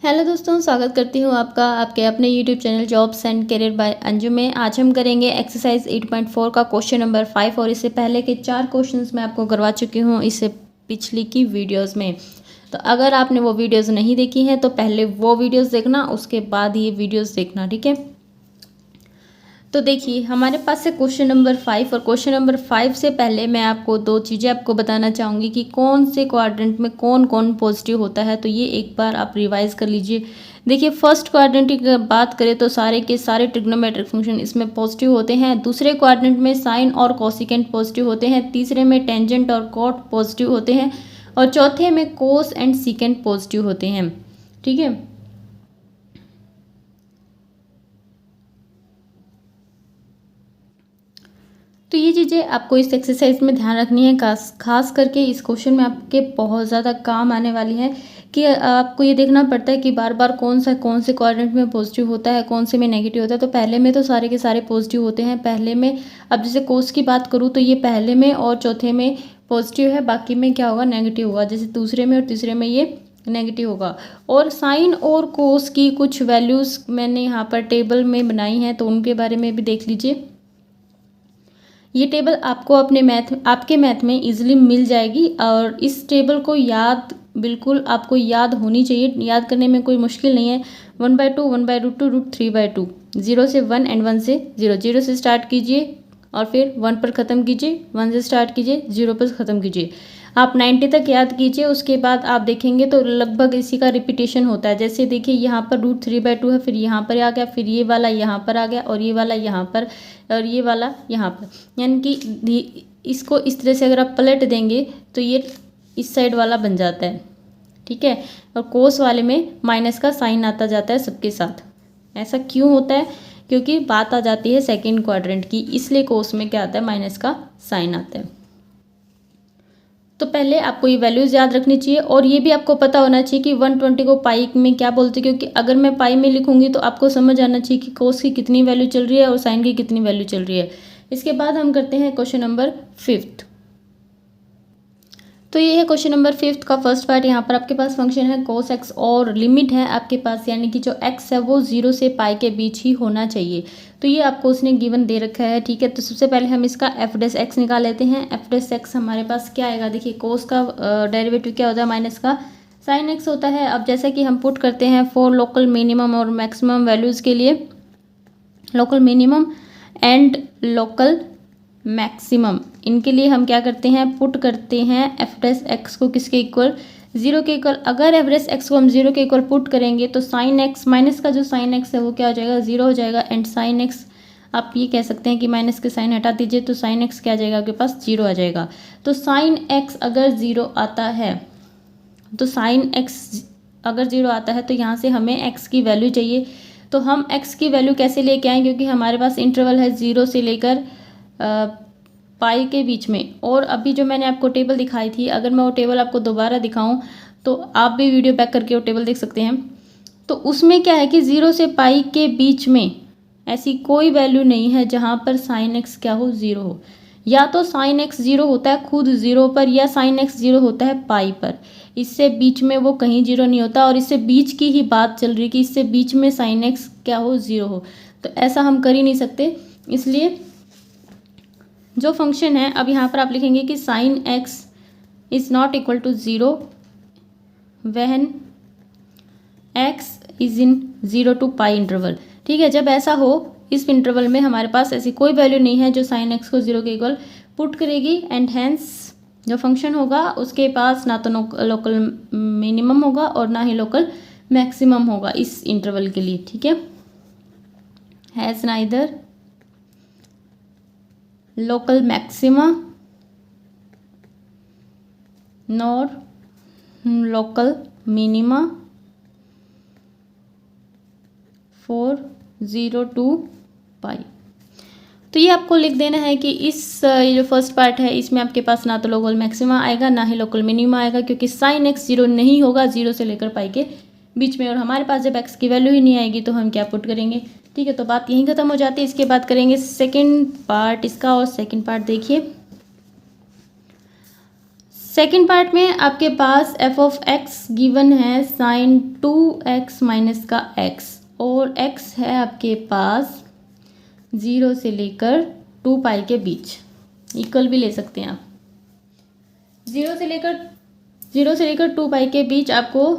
Hello दोस्तों, स्वागत करती हूँ आपका आपके अपने YouTube channel jobs and career bye Anju में। आज हम करेंगे एक्सरसाइज 8.4 का क्वेश्चन नंबर 5 और इससे पहले के 4 क्वेश्चंस मैं आपको करवा चुकी हूँ इससे पिछली की वीडियोस में। तो अगर आपने वो वीडियोस नहीं देखी हैं तो पहले वो वीडियोस देखना, उसके बाद ये वीडियोस देखना, ठीक है। तो देखिए हमारे पास है क्वेश्चन नंबर 5 और क्वेश्चन नंबर 5 से पहले मैं आपको दो चीज़ें आपको बताना चाहूँगी कि कौन से क्वाड्रेंट में कौन कौन पॉजिटिव होता है। तो ये एक बार आप रिवाइज कर लीजिए। देखिए फर्स्ट क्वाड्रेंट की बात करें तो सारे के सारे ट्रिग्नोमेट्रिक फंक्शन इसमें पॉजिटिव होते हैं। दूसरे क्वाड्रेंट में साइन और कोसिकेंट पॉजिटिव होते हैं। तीसरे में टेंजेंट और कॉट पॉजिटिव होते हैं और चौथे में कोस एंड सीकेंट पॉजिटिव होते हैं, ठीक है। तो ये चीज़ें आपको इस एक्सरसाइज में ध्यान रखनी है, खास करके इस क्वेश्चन में आपके बहुत ज़्यादा काम आने वाली है कि आपको ये देखना पड़ता है कि बार बार कौन से क्वाड्रेंट में पॉजिटिव होता है, कौन से में नेगेटिव होता है। तो पहले में तो सारे के सारे पॉजिटिव होते हैं। पहले में अब जैसे कोस की बात करूँ तो ये पहले में और चौथे में पॉजिटिव है, बाकी में क्या होगा, नेगेटिव होगा। जैसे दूसरे में और तीसरे में ये नेगेटिव होगा। और साइन और कोस की कुछ वैल्यूज़ मैंने यहाँ पर टेबल में बनाई हैं, तो उनके बारे में भी देख लीजिए। ये टेबल आपको आपके मैथ में इजीली मिल जाएगी और इस टेबल को बिल्कुल आपको याद होनी चाहिए। याद करने में कोई मुश्किल नहीं है। 1/2 1/√2 √3/2 0 से 1 एंड 1 से 0। 0 से स्टार्ट कीजिए और फिर 1 पर ख़त्म कीजिए, 1 से स्टार्ट कीजिए, 0 पर ख़त्म कीजिए। आप 90 तक याद कीजिए। उसके बाद आप देखेंगे तो लगभग इसी का रिपीटेशन होता है। जैसे देखिए यहाँ पर √3/2 है, फिर यहाँ पर आ गया, फिर ये वाला यहाँ पर आ गया और ये वाला यहाँ पर और ये वाला यहाँ पर। यानी कि इसको इस तरह से अगर आप पलट देंगे तो ये इस साइड वाला बन जाता है, ठीक है। और कोस वाले में माइनस का साइन आता जाता है सबके साथ। ऐसा क्यों होता है? क्योंकि बात आ जाती है सेकेंड क्वाड्रेंट की, इसलिए कोस में क्या आता है, माइनस का साइन आता है। तो पहले आपको ये वैल्यूज़ याद रखनी चाहिए और ये भी आपको पता होना चाहिए कि 120 को पाई में क्या बोलते हैं, क्योंकि अगर मैं पाई में लिखूंगी तो आपको समझ आना चाहिए कि कोस की कितनी वैल्यू चल रही है और साइन की कितनी वैल्यू चल रही है। इसके बाद हम करते हैं क्वेश्चन नंबर 5। तो ये है क्वेश्चन नंबर 5 का फर्स्ट पार्ट। यहाँ पर आपके पास फंक्शन है cos x और लिमिट है आपके पास, यानी कि जो x है वो 0 से पाई के बीच ही होना चाहिए। तो ये आपको उसने गिवन दे रखा है, ठीक है। तो सबसे पहले हम इसका f' निकाल लेते हैं। f' हमारे पास क्या आएगा, देखिए कोस का डेरिवेटिव क्या होता है, माइनस का साइन x होता है। अब जैसा कि हम पुट करते हैं फॉर लोकल मिनिमम और मैक्सिमम वैल्यूज़ के लिए, local minimum and local maximum, इनके लिए हम क्या करते हैं, पुट करते हैं f' को किसके इक्वल, 0 के इक्वल। अगर f' को हम 0 के इक्वल पुट करेंगे तो साइन x, माइनस का जो साइन x है वो क्या हो जाएगा, 0 हो जाएगा। एंड साइन x आप ये कह सकते हैं कि माइनस के साइन हटा दीजिए तो साइन x क्या आ जाएगा, आपके पास 0 आ जाएगा। तो साइन x अगर 0 आता है तो साइन x अगर 0 आता है तो यहाँ से हमें x की वैल्यू चाहिए। तो हम x की वैल्यू कैसे लेके आएँ, क्योंकि हमारे पास इंटरवल है 0 से लेकर पाई के बीच में। और अभी जो मैंने आपको टेबल दिखाई थी, अगर मैं वो टेबल आपको दोबारा दिखाऊं तो आप भी वीडियो बैक करके वो टेबल देख सकते हैं। तो उसमें क्या है कि 0 से पाई के बीच में ऐसी कोई वैल्यू नहीं है जहां पर साइन x क्या हो, 0 हो। या तो साइन x 0 होता है खुद 0 पर, या साइन x 0 होता है पाई पर। इससे बीच में वो कहीं 0 नहीं होता। और इससे बीच की ही बात चल रही है कि इससे बीच में साइन x क्या हो, 0 हो। तो ऐसा हम कर ही नहीं सकते। इसलिए जो फंक्शन है, अब यहाँ पर आप लिखेंगे कि sine x is not equal to 0 when x is in 0 to pi interval, ठीक है। जब ऐसा हो, इस इंटरवल में हमारे पास ऐसी कोई वैल्यू नहीं है जो साइन x को 0 के इक्वल पुट करेगी। एंड हैंस जो फंक्शन होगा उसके पास ना तो लोकल मिनिमम होगा और ना ही लोकल मैक्सिमम होगा इस इंटरवल के लिए, ठीक है। Has neither local maxima nor local minima for 0 to पाई। तो ये आपको लिख देना है कि इस ये जो फर्स्ट पार्ट है इसमें आपके पास ना तो लोकल मैक्सिमा आएगा ना ही लोकल मिनिमा आएगा, क्योंकि साइन x 0 नहीं होगा 0 से लेकर पाई के बीच में। और हमारे पास जब x की वैल्यू ही नहीं आएगी तो हम क्या पुट करेंगे, ठीक है। तो बात यहीं खत्म हो जाती है। इसके बाद करेंगे सेकंड पार्ट इसका, और सेकंड पार्ट देखिए। सेकेंड पार्ट में आपके पास एफ ऑफ एक्स गिवन है साइन 2x माइनस का x, और x है आपके पास 0 से लेकर 2 पाई के बीच, इक्वल भी ले सकते हैं आप। 0 से लेकर 2 पाई के बीच आपको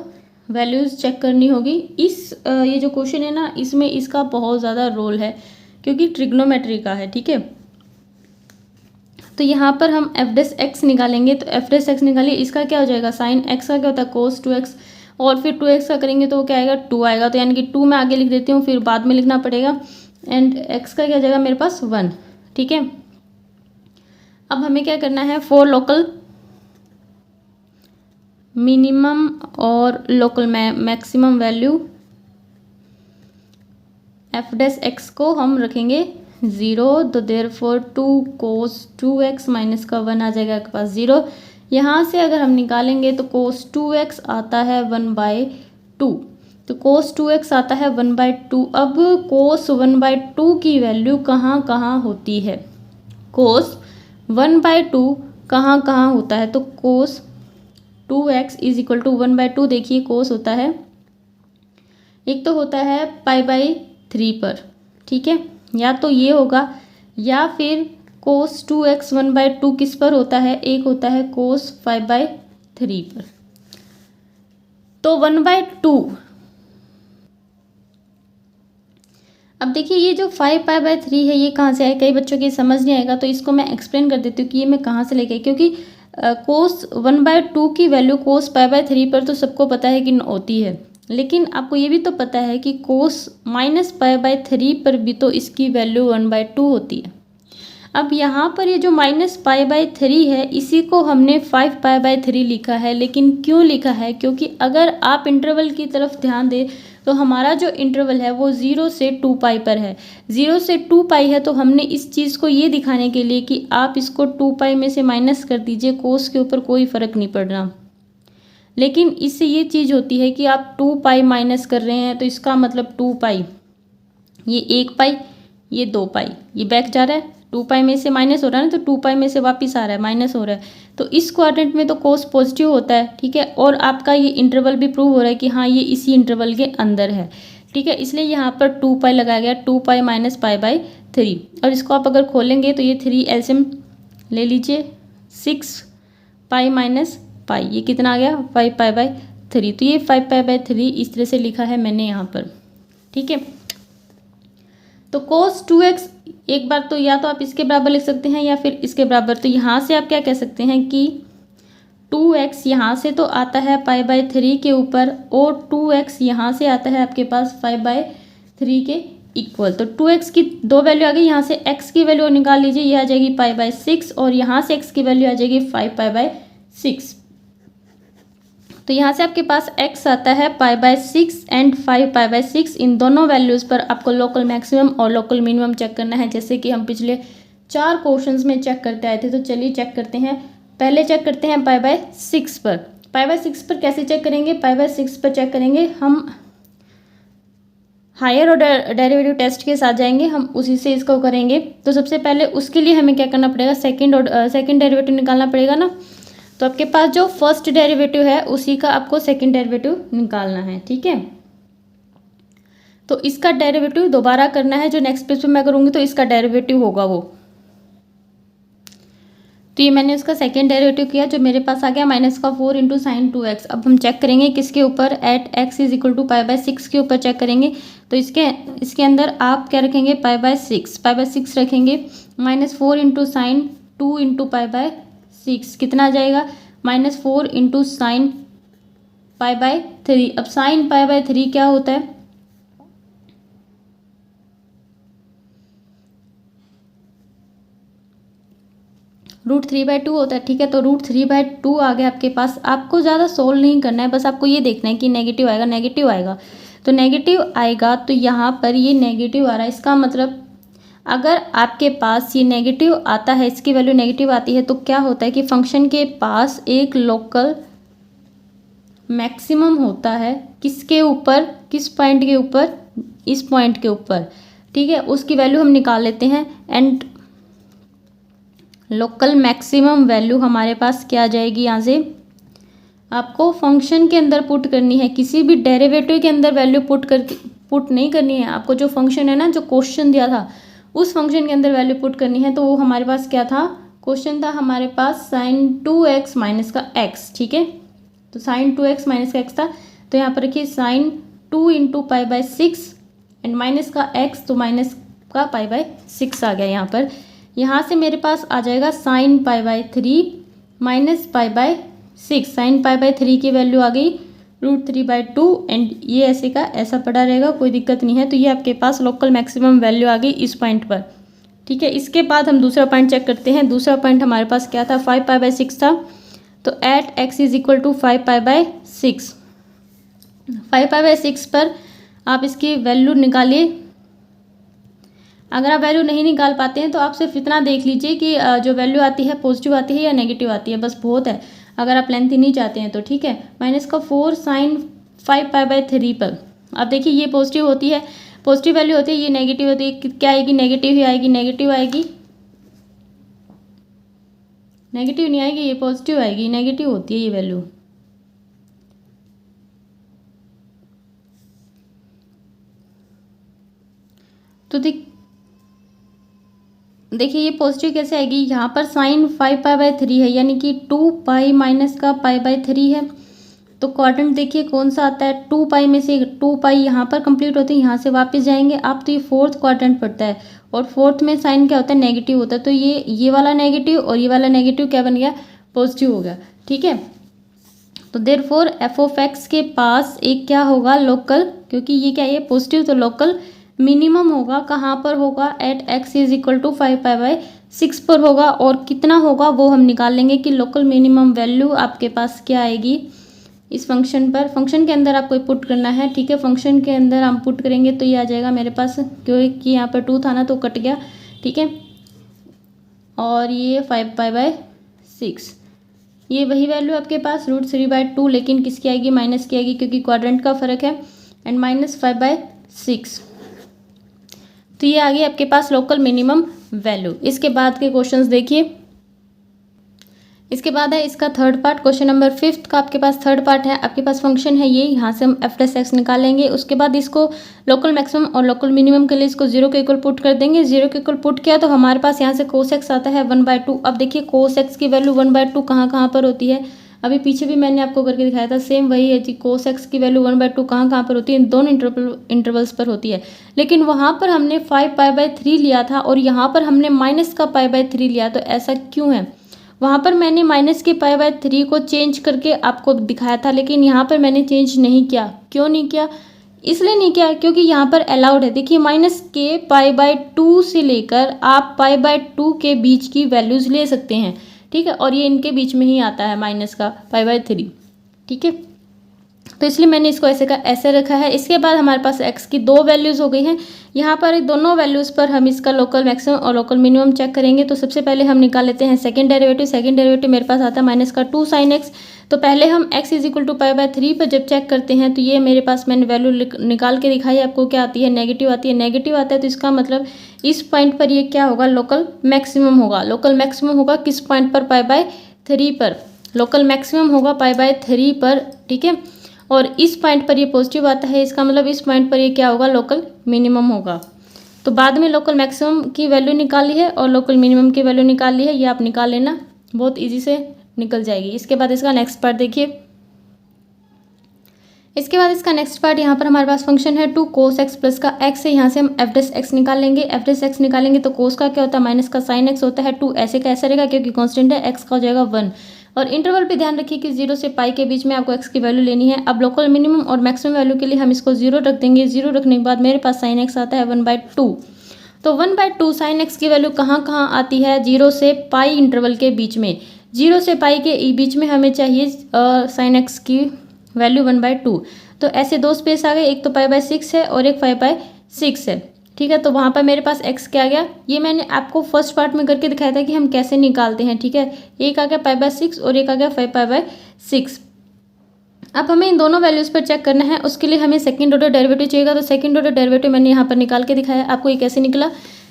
वैल्यूज़ चेक करनी होगी। ये जो क्वेश्चन है ना, इसमें इसका बहुत ज़्यादा रोल है क्योंकि ट्रिग्नोमेट्री का है, ठीक है। तो यहाँ पर हम एफ डेस एक्स निकालेंगे, तो एफ डेस एक्स निकालिए, इसका क्या हो जाएगा, साइन एक्स का क्या होता है कोस 2x, और फिर 2x का करेंगे तो क्या आएगा 2 आएगा, तो यानी कि 2 मैं आगे लिख देती हूँ, फिर बाद में लिखना पड़ेगा, एंड x का क्या हो जाएगा मेरे पास 1, ठीक है। अब हमें क्या करना है, फॉर लोकल मिनिमम और local maximum value F dash x को हम रखेंगे 0, तो देयरफॉर 2 cos 2x माइनस का 1 आ जाएगा आपके पास 0। यहाँ से अगर हम निकालेंगे तो cos 2x आता है 1/2, तो cos 2x आता है 1/2। अब cos 1/2 की वैल्यू कहाँ कहाँ होती है, cos 1/2 कहाँ कहाँ होता है, तो cos 2x is equal to 1/2, देखिए cos होता है, एक तो होता है π/3 पर, ठीक है, या तो ये होगा, या फिर cos 2x 1/2 किस पर होता है, एक होता है cos 5/3 पर। तो 1/2, अब देखिए ये जो 5π/3 है ये कहाँ से आया, कई बच्चों की समझ नहीं आएगा, तो इसको मैं एक्सप्लेन कर देती हूँ कि ये मैं कहाँ से लेके आई, क्योंकि cos 1/2 की वैल्यू cos π/3 पर तो सबको पता है कि होती है, लेकिन आपको ये भी तो पता है कि cos -π/3 पर भी तो इसकी वैल्यू 1/2 होती है। अब यहाँ पर ये जो -π/3 है इसी को हमने 5π/3 लिखा है, लेकिन क्यों लिखा है, क्योंकि अगर आप इंटरवल की तरफ ध्यान दें तो हमारा जो इंटरवल है वो 0 से 2 पाई पर है, 0 से 2 पाई है, तो हमने इस चीज़ को ये दिखाने के लिए कि आप इसको 2 पाई में से माइनस कर दीजिए, कोस के ऊपर कोई फ़र्क नहीं पड़ रहा। लेकिन इससे ये चीज़ होती है कि आप 2 पाई माइनस कर रहे हैं, तो इसका मतलब 2 पाई, ये 1 पाई, ये 2 पाई, ये बैक जा रहा है, 2 पाई में से माइनस हो रहा है ना, तो 2 पाई में से वापस आ रहा है, माइनस हो रहा है, तो इस क्वाड्रेंट में तो कोस पॉजिटिव होता है, ठीक है, और आपका ये इंटरवल भी प्रूव हो रहा है कि हाँ ये इसी इंटरवल के अंदर है, ठीक है, इसलिए यहाँ पर 2 पाई लगाया गया, 2 पाई माइनस π/3, और इसको आप अगर खोलेंगे तो ये 3 एलसीएम ले लीजिए, 6 पाई माइनस पाई, ये कितना आ गया 5π/3, तो ये 5π/3 इस तरह से लिखा है मैंने यहाँ पर, ठीक है। तो cos 2x एक बार तो या तो आप इसके बराबर लिख सकते हैं या फिर इसके बराबर, तो यहाँ से आप क्या कह सकते हैं कि 2x यहाँ से तो आता है π/3 के ऊपर, और 2x यहाँ से आता है आपके पास 5/3 के इक्वल, तो 2x की दो वैल्यू आ गई, यहाँ से x की वैल्यू निकाल लीजिए, ये आ जाएगी π/6, और यहाँ से x की वैल्यू आ जाएगी 5π/6, तो यहाँ से आपके पास x आता है π/6 एंड 5π/6, इन दोनों वैल्यूज़ पर आपको लोकल मैक्सिमम और लोकल मिनिमम चेक करना है, जैसे कि हम पिछले 4 क्वेश्चंस में चेक करते आए थे। तो चलिए चेक करते हैं, पहले चेक करते हैं π/6 पर। π/6 पर कैसे चेक करेंगे, π/6 पर चेक करेंगे हम हायर ऑर्डर डेरिवेटिव टेस्ट के साथ जाएंगे, हम उसी से इसको करेंगे। तो सबसे पहले उसके लिए हमें क्या करना पड़ेगा, सेकेंड डेरिवेटिव निकालना पड़ेगा ना, तो आपके पास जो फर्स्ट डेरिवेटिव है उसी का आपको सेकंड डेरिवेटिव निकालना है, ठीक है। तो इसका डेरिवेटिव दोबारा करना है, जो नेक्स्ट पेज पे मैं करूँगी तो इसका डेरिवेटिव होगा वो, तो ये मैंने उसका सेकंड डेरिवेटिव किया, जो मेरे पास आ गया -4 इंटू साइन 2x। अब हम चेक करेंगे किसके ऊपर, at x is equal to π/6 के ऊपर चेक करेंगे, तो इसके अंदर आप क्या रखेंगे, π/6 रखेंगे, -4 इंटू साइन 2 इंटू π/6 कितना आ जाएगा, -4 इंटू साइन π/3। अब साइन π/3 क्या होता है, √3/2 होता है, ठीक है। तो √3/2 आ गया आपके पास, आपको ज़्यादा सोल्व नहीं करना है, बस आपको ये देखना है कि नेगेटिव आएगा, तो नेगेटिव आएगा, तो यहाँ पर ये नेगेटिव आ रहा है, इसका मतलब अगर आपके पास ये नेगेटिव आता है, इसकी वैल्यू नेगेटिव आती है, तो क्या होता है कि फंक्शन के पास एक लोकल मैक्सिमम होता है, किसके ऊपर, किस पॉइंट के ऊपर, इस पॉइंट के ऊपर, ठीक है, उसकी वैल्यू हम निकाल लेते हैं, एंड लोकल मैक्सिमम वैल्यू हमारे पास क्या आ जाएगी, यहाँ से आपको फंक्शन के अंदर पुट करनी है, किसी भी डेरिवेटिव के अंदर वैल्यू पुट नहीं करनी है आपको। जो फंक्शन है ना, जो क्वेश्चन दिया था उस फंक्शन के अंदर वैल्यू पुट करनी है। तो वो हमारे पास क्या था, क्वेश्चन था हमारे पास sin 2x माइनस का x, ठीक है। तो sin 2x माइनस का x था, तो यहाँ पर रखिए sin 2 into pi by 6 and minus का x, तो माइनस का पाई बाई 6 आ गया यहाँ पर। यहाँ से मेरे पास आ जाएगा sin pi by 3 minus pi by 6। sin pi by 3 की वैल्यू आ गई √3/2 एंड ये ऐसे का ऐसा पड़ा रहेगा, कोई दिक्कत नहीं है। तो ये आपके पास लोकल मैक्सिमम वैल्यू आ गई इस पॉइंट पर, ठीक है। इसके बाद हम दूसरा पॉइंट चेक करते हैं। दूसरा पॉइंट हमारे पास क्या था, 5 पाई बाई 6 था। तो at x is equal to 5 pi by 6, 5 pi by 6 पर आप इसकी वैल्यू निकालिए। अगर आप वैल्यू नहीं निकाल पाते हैं तो आप सिर्फ इतना देख लीजिए कि जो वैल्यू आती है पॉजिटिव आती है या नेगेटिव आती है, बस बहुत है। अगर आप लेंथ ही नहीं चाहते हैं तो ठीक है। माइनस का 4 sin 5 पाई बाई 3 पर अब देखिए ये पॉजिटिव होती है, पॉजिटिव वैल्यू होती है, ये नेगेटिव होती है। क्या आएगी, नेगेटिव ही आएगी, नेगेटिव आएगी, नेगेटिव नहीं आएगी, ये पॉजिटिव आएगी, नेगेटिव होती है ये वैल्यू। तो देखिए ये पॉजिटिव कैसे आएगी, यहाँ पर sin 5 पाई बाई 3 है, यानी कि 2 पाई माइनस का पाई बाई 3 है। तो क्वाड्रेंट देखिए कौन सा आता है, 2 पाई में से 2 पाई यहाँ पर कंप्लीट होते हैं, यहाँ से वापस जाएंगे आप, तो ये फोर्थ क्वाड्रेंट पड़ता है। और फोर्थ में साइन क्या होता है, नेगेटिव होता है। तो ये वाला नेगेटिव और ये वाला नेगेटिव क्या बन गया, पॉजिटिव हो गया, ठीक है। तो देयरफॉर एफ ऑफ एक्स के पास एक क्या होगा, लोकल, क्योंकि ये क्या है पॉजिटिव, तो लोकल मिनिमम होगा। कहाँ पर होगा, at x is equal to 5 pi by 6 पर होगा। और कितना होगा वो हम निकाल लेंगे कि लोकल मिनिमम वैल्यू आपके पास क्या आएगी इस फंक्शन पर। फंक्शन के अंदर आपको पुट करना है, ठीक है। फंक्शन के अंदर हम पुट करेंगे तो ये आ जाएगा मेरे पास, क्योंकि यहाँ पर 2 था ना तो कट गया, ठीक है। और ये 5 पाई बाई 6, ये वही वैल्यू आपके पास √3/2, लेकिन किसकी आएगी, माइनस की आएगी, क्योंकि क्वाड्रेंट का फर्क है। एंड माइनस 5 बाई 6, तो ये आ गई आपके पास लोकल मिनिमम वैल्यू। इसके बाद के क्वेश्चंस देखिए। इसके बाद है इसका थर्ड पार्ट, क्वेश्चन नंबर 5 का आपके पास थर्ड पार्ट है। आपके पास फंक्शन है ये, यहाँ से हम f' निकालेंगे। उसके बाद इसको लोकल मैक्सिमम और लोकल मिनिमम के लिए इसको 0 के इक्वल पुट कर देंगे। 0 के इक्वल पुट किया तो हमारे पास यहाँ से cos x आता है 1/2। अब देखिए cos x की वैल्यू 1/2 कहाँ पर होती है, अभी पीछे भी मैंने आपको करके दिखाया था, सेम वही है जी। cos x की वैल्यू 1/2 कहाँ पर होती है, इन दोनों इंटरवल्स पर होती है। लेकिन वहाँ पर हमने 5 पाई बाई 3 लिया था और यहाँ पर हमने माइनस का पाई बाई 3 लिया, तो ऐसा क्यों है। वहाँ पर मैंने माइनस के पाई बाई 3 को चेंज करके आपको दिखाया था, लेकिन यहाँ पर मैंने चेंज नहीं किया। क्यों नहीं किया, इसलिए नहीं किया क्योंकि यहाँ पर अलाउड है। देखिए माइनस के पाई बाई 2 से लेकर आप पाई बाई 2 के बीच की वैल्यूज़ ले सकते हैं, ठीक है। और ये इनके बीच में ही आता है माइनस का पाई बाई 3, ठीक है। तो इसलिए मैंने इसको ऐसे का ऐसे रखा है। इसके बाद हमारे पास x की 2 वैल्यूज़ हो गई हैं। यहाँ पर दोनों वैल्यूज़ पर हम इसका लोकल मैक्सिमम और लोकल मिनिमम चेक करेंगे। तो सबसे पहले हम निकाल लेते हैं सेकंड डेरिवेटिव। सेकंड डेरिवेटिव मेरे पास आता है माइनस का 2 sin x। तो पहले हम x is equal to pi by 3 पर जब चेक करते हैं तो ये मेरे पास मैंने वैल्यू निकाल के दिखाई, आपको क्या आती है, नेगेटिव आती है। नेगेटिव आता है तो इसका मतलब इस पॉइंट पर ये क्या होगा, लोकल मैक्सिमम होगा। लोकल मैक्सिमम होगा किस पॉइंट पर, पाई बाई 3 पर। लोकल मैक्सिमम होगा पाई बाई 3 पर, ठीक है। और इस पॉइंट पर ये पॉजिटिव आता है, इसका मतलब इस पॉइंट पर ये क्या होगा, लोकल मिनिमम होगा। तो बाद में लोकल मैक्सिमम की वैल्यू निकाल ली है और लोकल मिनिमम की वैल्यू निकाल ली है, ये आप निकाल लेना, बहुत इजी से निकल जाएगी। इसके बाद इसका नेक्स्ट पार्ट देखिए। इसके बाद इसका नेक्स्ट पार्ट यहाँ पर हमारे पास फंक्शन है 2 cos x प्लस का x है। यहाँ से हम f' निकाल लेंगे। f' निकालेंगे तो cos का क्या होता है, माइनस का sin x होता है। 2 ऐसे का ऐसा रहेगा क्योंकि कांस्टेंट है, x का हो जाएगा 1। और इंटरवल पे ध्यान रखिए कि 0 से पाई के बीच में आपको x की वैल्यू लेनी है। अब लोकल मिनिमम और मैक्सिमम वैल्यू के लिए हम इसको 0 रख देंगे। 0 रखने के बाद मेरे पास sin x आता है 1/2। तो 1/2 sin x की वैल्यू कहाँ आती है, 0 से पाई इंटरवल के बीच में। 0 से पाई के बीच में हमें चाहिए sin x की वैल्यू 1/2। तो ऐसे 2 स्पेस आ गए, एक तो पाई बाई 6 है और एक 5 बाई 6 है, ठीक है। तो वहाँ पर मेरे पास x क्या आ गया, ये मैंने आपको फर्स्ट पार्ट में करके दिखाया था कि हम कैसे निकालते हैं, ठीक है। एक आ गया पाई बाई 6 और एक आ गया 5 पाई बाई 6। अब हमें इन दोनों वैल्यूज़ पर चेक करना है, उसके लिए हमें सेकंड ऑर्डर डेरिवेटिव चाहिएगा। तो सेकंड ऑर्डर डेरिवेटिव मैंने यहाँ पर निकाल के दिखाया आपको। ये कैसे निकला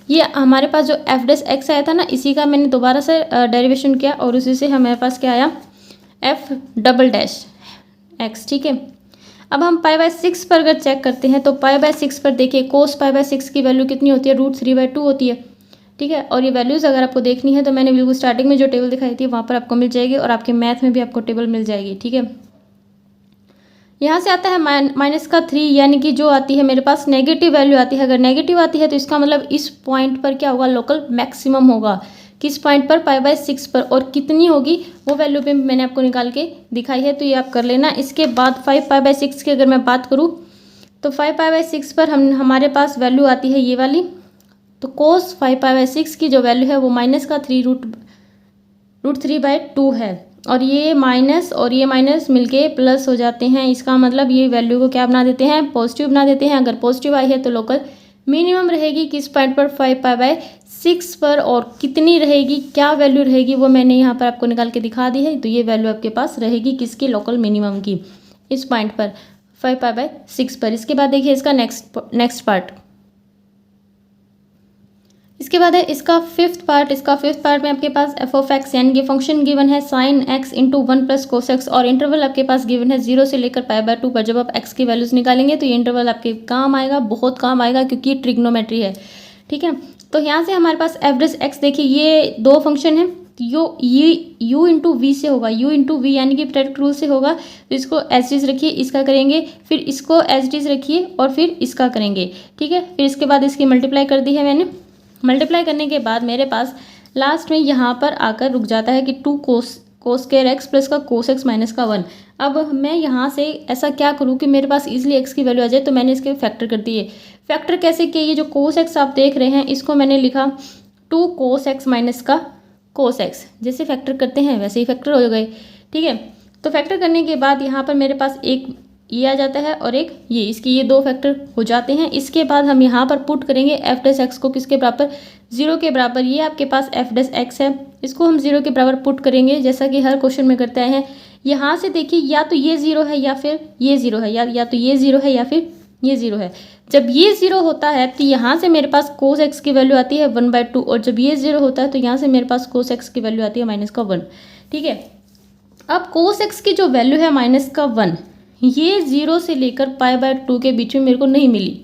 ये हमारे पास जो एफ डैश एक्स आया था ना, इसी का मैंने दोबारा से डेरिवेशन किया और उसी से हमारे पास क्या आया, एफ डबल डैश एक्स। ठीक है, अब हम पाई बाय 6 पर अगर चेक करते हैं तो पाई बाय 6 पर देखिए कोस पाई बाय 6 की वैल्यू कितनी होती है, √3/2 होती है। ठीक है, और ये वैल्यूज़ अगर आपको देखनी है तो मैंने बिल्कुल स्टार्टिंग में जो टेबल दिखाई थी वहाँ पर आपको मिल जाएगी और आपके मैथ में भी आपको टेबल मिल जाएगी। ठीक है, यहाँ से आता है -3, यानी कि जो आती है मेरे पास नेगेटिव वैल्यू आती है। अगर नेगेटिव आती है तो इसका मतलब इस पॉइंट पर क्या होगा, लोकल मैक्सिमम होगा। किस पॉइंट पर, पाई बाय 6 पर, और कितनी होगी वो वैल्यू भी मैंने आपको निकाल के दिखाई है, तो ये आप कर लेना। इसके बाद 5 पाई बाय 6 की अगर मैं बात करूँ तो 5 पाई बाय 6 पर हमारे पास वैल्यू आती है ये वाली, तो कोस 5 पाई बाय 6 की जो वैल्यू है वो -3√3/2 है, और ये माइनस और ये माइनस मिलके प्लस हो जाते हैं। इसका मतलब ये वैल्यू को क्या बना देते हैं, पॉजिटिव बना देते हैं। अगर पॉजिटिव आई है तो लोकल मिनिमम रहेगी किस पॉइंट पर, 5 पाई बाय 6 पर, और कितनी रहेगी, क्या वैल्यू रहेगी वो मैंने यहाँ पर आपको निकाल के दिखा दी है। तो ये वैल्यू आपके पास रहेगी किसकी, लोकल मिनिमम की, इस पॉइंट पर 5 पाई बाय 6 पर। इसके बाद देखिए इसका नेक्स्ट पार्ट, इसके बाद है इसका फिफ्थ पार्ट। इसका फिफ्थ पार्ट में आपके पास एफ ऑफ एक्स यानी कि फंक्शन गिवन है sine x into 1 plus cos x, और इंटरवल आपके पास गिवन है 0 से लेकर पाई बाय 2 पर। जब आप एक्स की वैल्यूज निकालेंगे तो ये इंटरवल आपके काम आएगा, बहुत काम आएगा, क्योंकि ये ट्रिग्नोमेट्री है। ठीक है, तो यहाँ से हमारे पास एफ डैश एक्स, देखिए ये दो फंक्शन है, यू इंटू वी से होगा, यू इंटू वी यानी कि प्रोडक्ट रूल से होगा। तो इसको एज इज रखिए, इसका करेंगे, फिर इसको एज इज रखिए और फिर इसका करेंगे। ठीक है, फिर इसके बाद इसकी मल्टीप्लाई कर दी है मैंने। मल्टीप्लाई करने के बाद मेरे पास लास्ट में यहाँ पर आकर रुक जाता है कि 2 कोस स्क्वायर एक्स प्लस का कोस एक्स माइनस का 1। अब मैं यहाँ से ऐसा क्या करूँ कि मेरे पास इजीली एक्स की वैल्यू आ जाए, तो मैंने इसके फैक्टर कर दिए। फैक्टर कैसे किए, ये जो कोस एक्स आप देख रहे हैं इसको मैंने लिखा 2 कोस एक्स माइनस का कोस एक्स, जैसे फैक्टर करते हैं वैसे ही फैक्टर हो गए। ठीक है, तो फैक्टर करने के बाद यहाँ पर मेरे पास एक ये आ जाता है और एक ये, इसकी ये 2 फैक्टर हो जाते हैं। इसके बाद हम यहाँ पर पुट करेंगे एफ डैश एक्स को किसके बराबर, 0 के बराबर। ये आपके पास एफ डैश एक्स है, इसको हम 0 के बराबर पुट करेंगे, जैसा कि हर क्वेश्चन में करते आए हैं। यहाँ से देखिए या तो ये 0 है या फिर ये 0 है, या तो ये 0 है या फिर ये 0 है। जब ये 0 होता है तो यहाँ से मेरे पास कोस एक्स की वैल्यू आती है 1/2, और जब ये 0 होता है तो यहाँ से मेरे पास कोस एक्स की वैल्यू आती है -1। ठीक है, अब कोस एक्स की जो वैल्यू है -1, ये 0 से लेकर पाई बाय 2 के बीच में मेरे को नहीं मिली।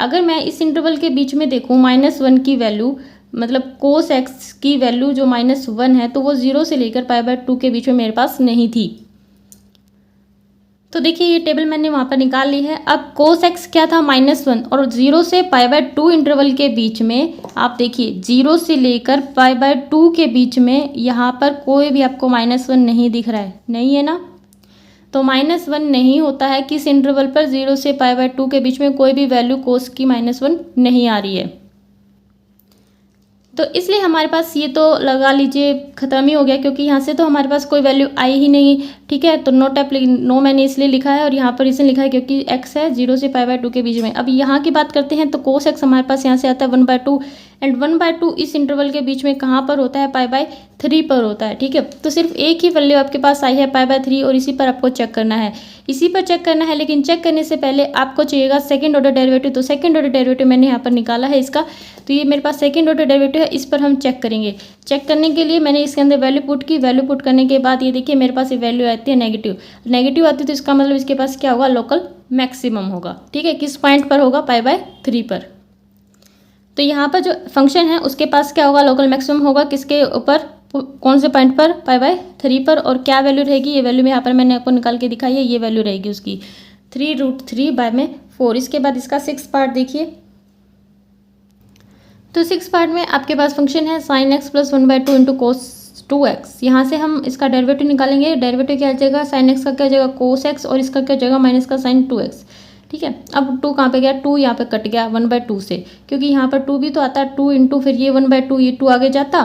अगर मैं इस इंटरवल के बीच में देखूँ -1 की वैल्यू, मतलब कोस एक्स की वैल्यू जो -1 है, तो वो 0 से लेकर पाई बाय 2 के बीच में मेरे पास नहीं थी। तो देखिए ये टेबल मैंने वहाँ पर निकाल ली है। अब कोस एक्स क्या था, -1, और 0 से पाई बाय 2 इंटरवल के बीच में आप देखिए 0 से लेकर पाई बाय 2 के बीच में यहाँ पर कोई भी आपको -1 नहीं दिख रहा है, नहीं है ना। तो -1 नहीं होता है किस इंटरवल पर, 0 से पाई बाय 2 के बीच में कोई भी वैल्यू कोस की -1 नहीं आ रही है। तो इसलिए हमारे पास ये तो लगा लीजिए ख़त्म ही हो गया, क्योंकि यहाँ से तो हमारे पास कोई वैल्यू आई ही नहीं। ठीक है, तो नो मैंने इसलिए लिखा है, और यहाँ पर इसलिए लिखा है क्योंकि x है 0 से पाई बाय 2 के बीच में। अब यहाँ की बात करते हैं तो कोस एक्स हमारे पास यहाँ से आता है 1/2, एंड 1/2 इस इंटरवल के बीच में कहाँ पर होता है, पाई बाय 3 पर होता है। ठीक है, तो सिर्फ एक ही वैल्यू आपके पास आई है पाई बाय 3, और इसी पर आपको चेक करना है, इसी पर चेक करना है। लेकिन चेक करने से पहले आपको चाहिएगा सेकंड ऑर्डर डेरिवेटिव। तो सेकंड ऑर्डर डेरिवेटिव मैंने यहाँ पर निकाला है इसका, तो ये मेरे पास सेकंड ऑर्डर डेरिवेटिव है, इस पर हम चेक करेंगे। चेक करने के लिए मैंने इसके अंदर वैल्यू पुट की, वैल्यू पुट करने के बाद ये देखिए मेरे पास ये वैल्यू आती है नेगेटिव आती है, तो इसका मतलब इसके पास क्या होगा, लोकल मैक्सिमम होगा। ठीक है, किस पॉइंट पर होगा, पाई बाय 3 पर। तो यहाँ पर जो फंक्शन है उसके पास क्या होगा, लोकल मैक्सिमम होगा, किसके ऊपर, कौन से पॉइंट पर, पाई बाय 3 पर। और क्या वैल्यू रहेगी, ये वैल्यू में यहाँ पर मैंने आपको निकाल के दिखाई है, ये वैल्यू रहेगी उसकी 3√3/4। इसके बाद इसका 6th पार्ट देखिए, तो 6th पार्ट में आपके पास फंक्शन है sine x plus 1/2 into cos 2x। यहाँ से हम इसका डेरिवेटिव निकालेंगे। डेरिवेटिव क्या आ जाएगा, साइन एक्स का क्या जाएगा, कोस एक्स, और इसका क्या जाएगा, माइनस का साइन 2x। ठीक है, अब 2 कहाँ पे गया, 2 यहाँ पे कट गया 1/2 से, क्योंकि यहाँ पर 2 भी तो आता है, 2 इंटू फिर ये 1/2, ये 2 आगे जाता,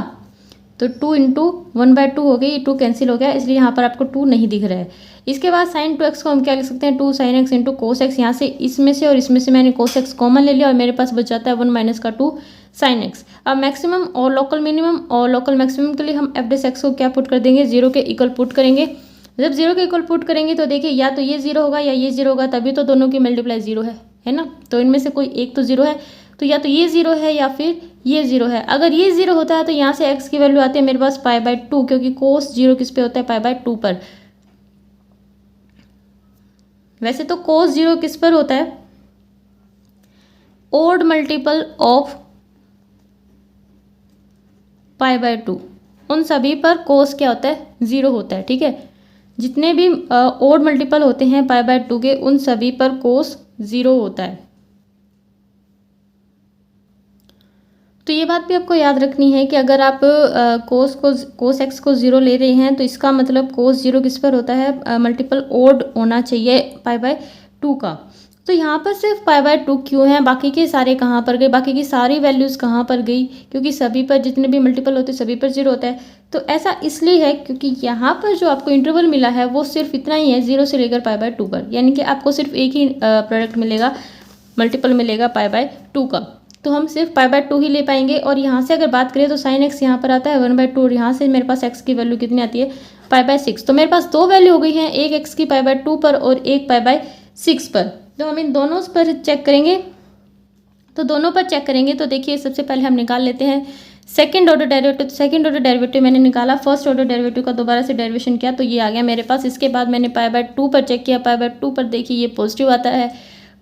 तो 2 इंटू 1/2 हो गई, ये 2 कैंसिल हो गया, इसलिए यहाँ पर आपको 2 नहीं दिख रहा है। इसके बाद साइन 2x को हम क्या लिख सकते हैं, 2 sin x into cos x. यहाँ से इसमें से और इसमें से मैंने कोस एक्स कॉमन ले लिया, और मेरे पास बच जाता है 1 माइनस का 2 sin x। अब मैक्सिमम और लोकल मिनिमम और लोकल मैक्सिमम के लिए हम एफ डैश एक्स को क्या पुट कर देंगे, 0 के इक्वल पुट करेंगे। जब 0 के इक्वल पुट करेंगे तो देखिए या तो ये 0 होगा या ये 0 होगा, तभी तो दोनों की मल्टीप्लाई 0 है ना। तो इनमें से कोई एक तो 0 है, तो या तो ये 0 है या फिर ये 0 है। अगर ये 0 होता है तो यहाँ से x की वैल्यू आती है मेरे पास π/2, क्योंकि cos 0 किस पे होता है, π/2 पर। वैसे तो cos 0 किस पर होता है, ओड मल्टीपल ऑफ π/2, उन सभी पर cos क्या होता है, 0 होता है। ठीक है, जितने भी ओड मल्टीपल होते हैं π/2 के, उन सभी पर cos 0 होता है। तो ये बात भी आपको याद रखनी है कि अगर आप cos x को 0 ले रहे हैं तो इसका मतलब cos 0 किस पर होता है, मल्टीपल ओड होना चाहिए π/2 का। तो यहाँ पर सिर्फ π/2 क्यों है, बाकी के सारे कहाँ पर गए, बाकी की सारी वैल्यूज़ कहाँ पर गई, क्योंकि सभी पर जितने भी मल्टीपल होते हैं सभी पर 0 होता है। तो ऐसा इसलिए है क्योंकि यहाँ पर जो आपको इंटरवल मिला है वो सिर्फ इतना ही है, 0 से लेकर π/2 पर, यानी कि आपको सिर्फ एक ही प्रोडक्ट मिलेगा, मल्टीपल मिलेगा π/2 का। तो हम सिर्फ π/2 ही ले पाएंगे। और यहाँ से अगर बात करें तो sin x यहाँ पर आता है 1/2, और यहाँ से मेरे पास x की वैल्यू कितनी आती है, π/6। तो मेरे पास दो वैल्यू हो गई हैं, एक x की π/2 पर और एक π/6 पर। तो हम इन दोनों पर चेक करेंगे, तो दोनों पर चेक करेंगे तो देखिए सबसे पहले हम निकाल लेते हैं second order derivative. Second order derivative मैंने निकाला, फर्स्ट ऑर्डर डेरिवेटिव का दोबारा से डेरिवेशन किया तो ये आ गया मेरे पास। इसके बाद मैंने π/2 पर चेक किया, π/2 पर देखिए ये पॉजिटिव आता है,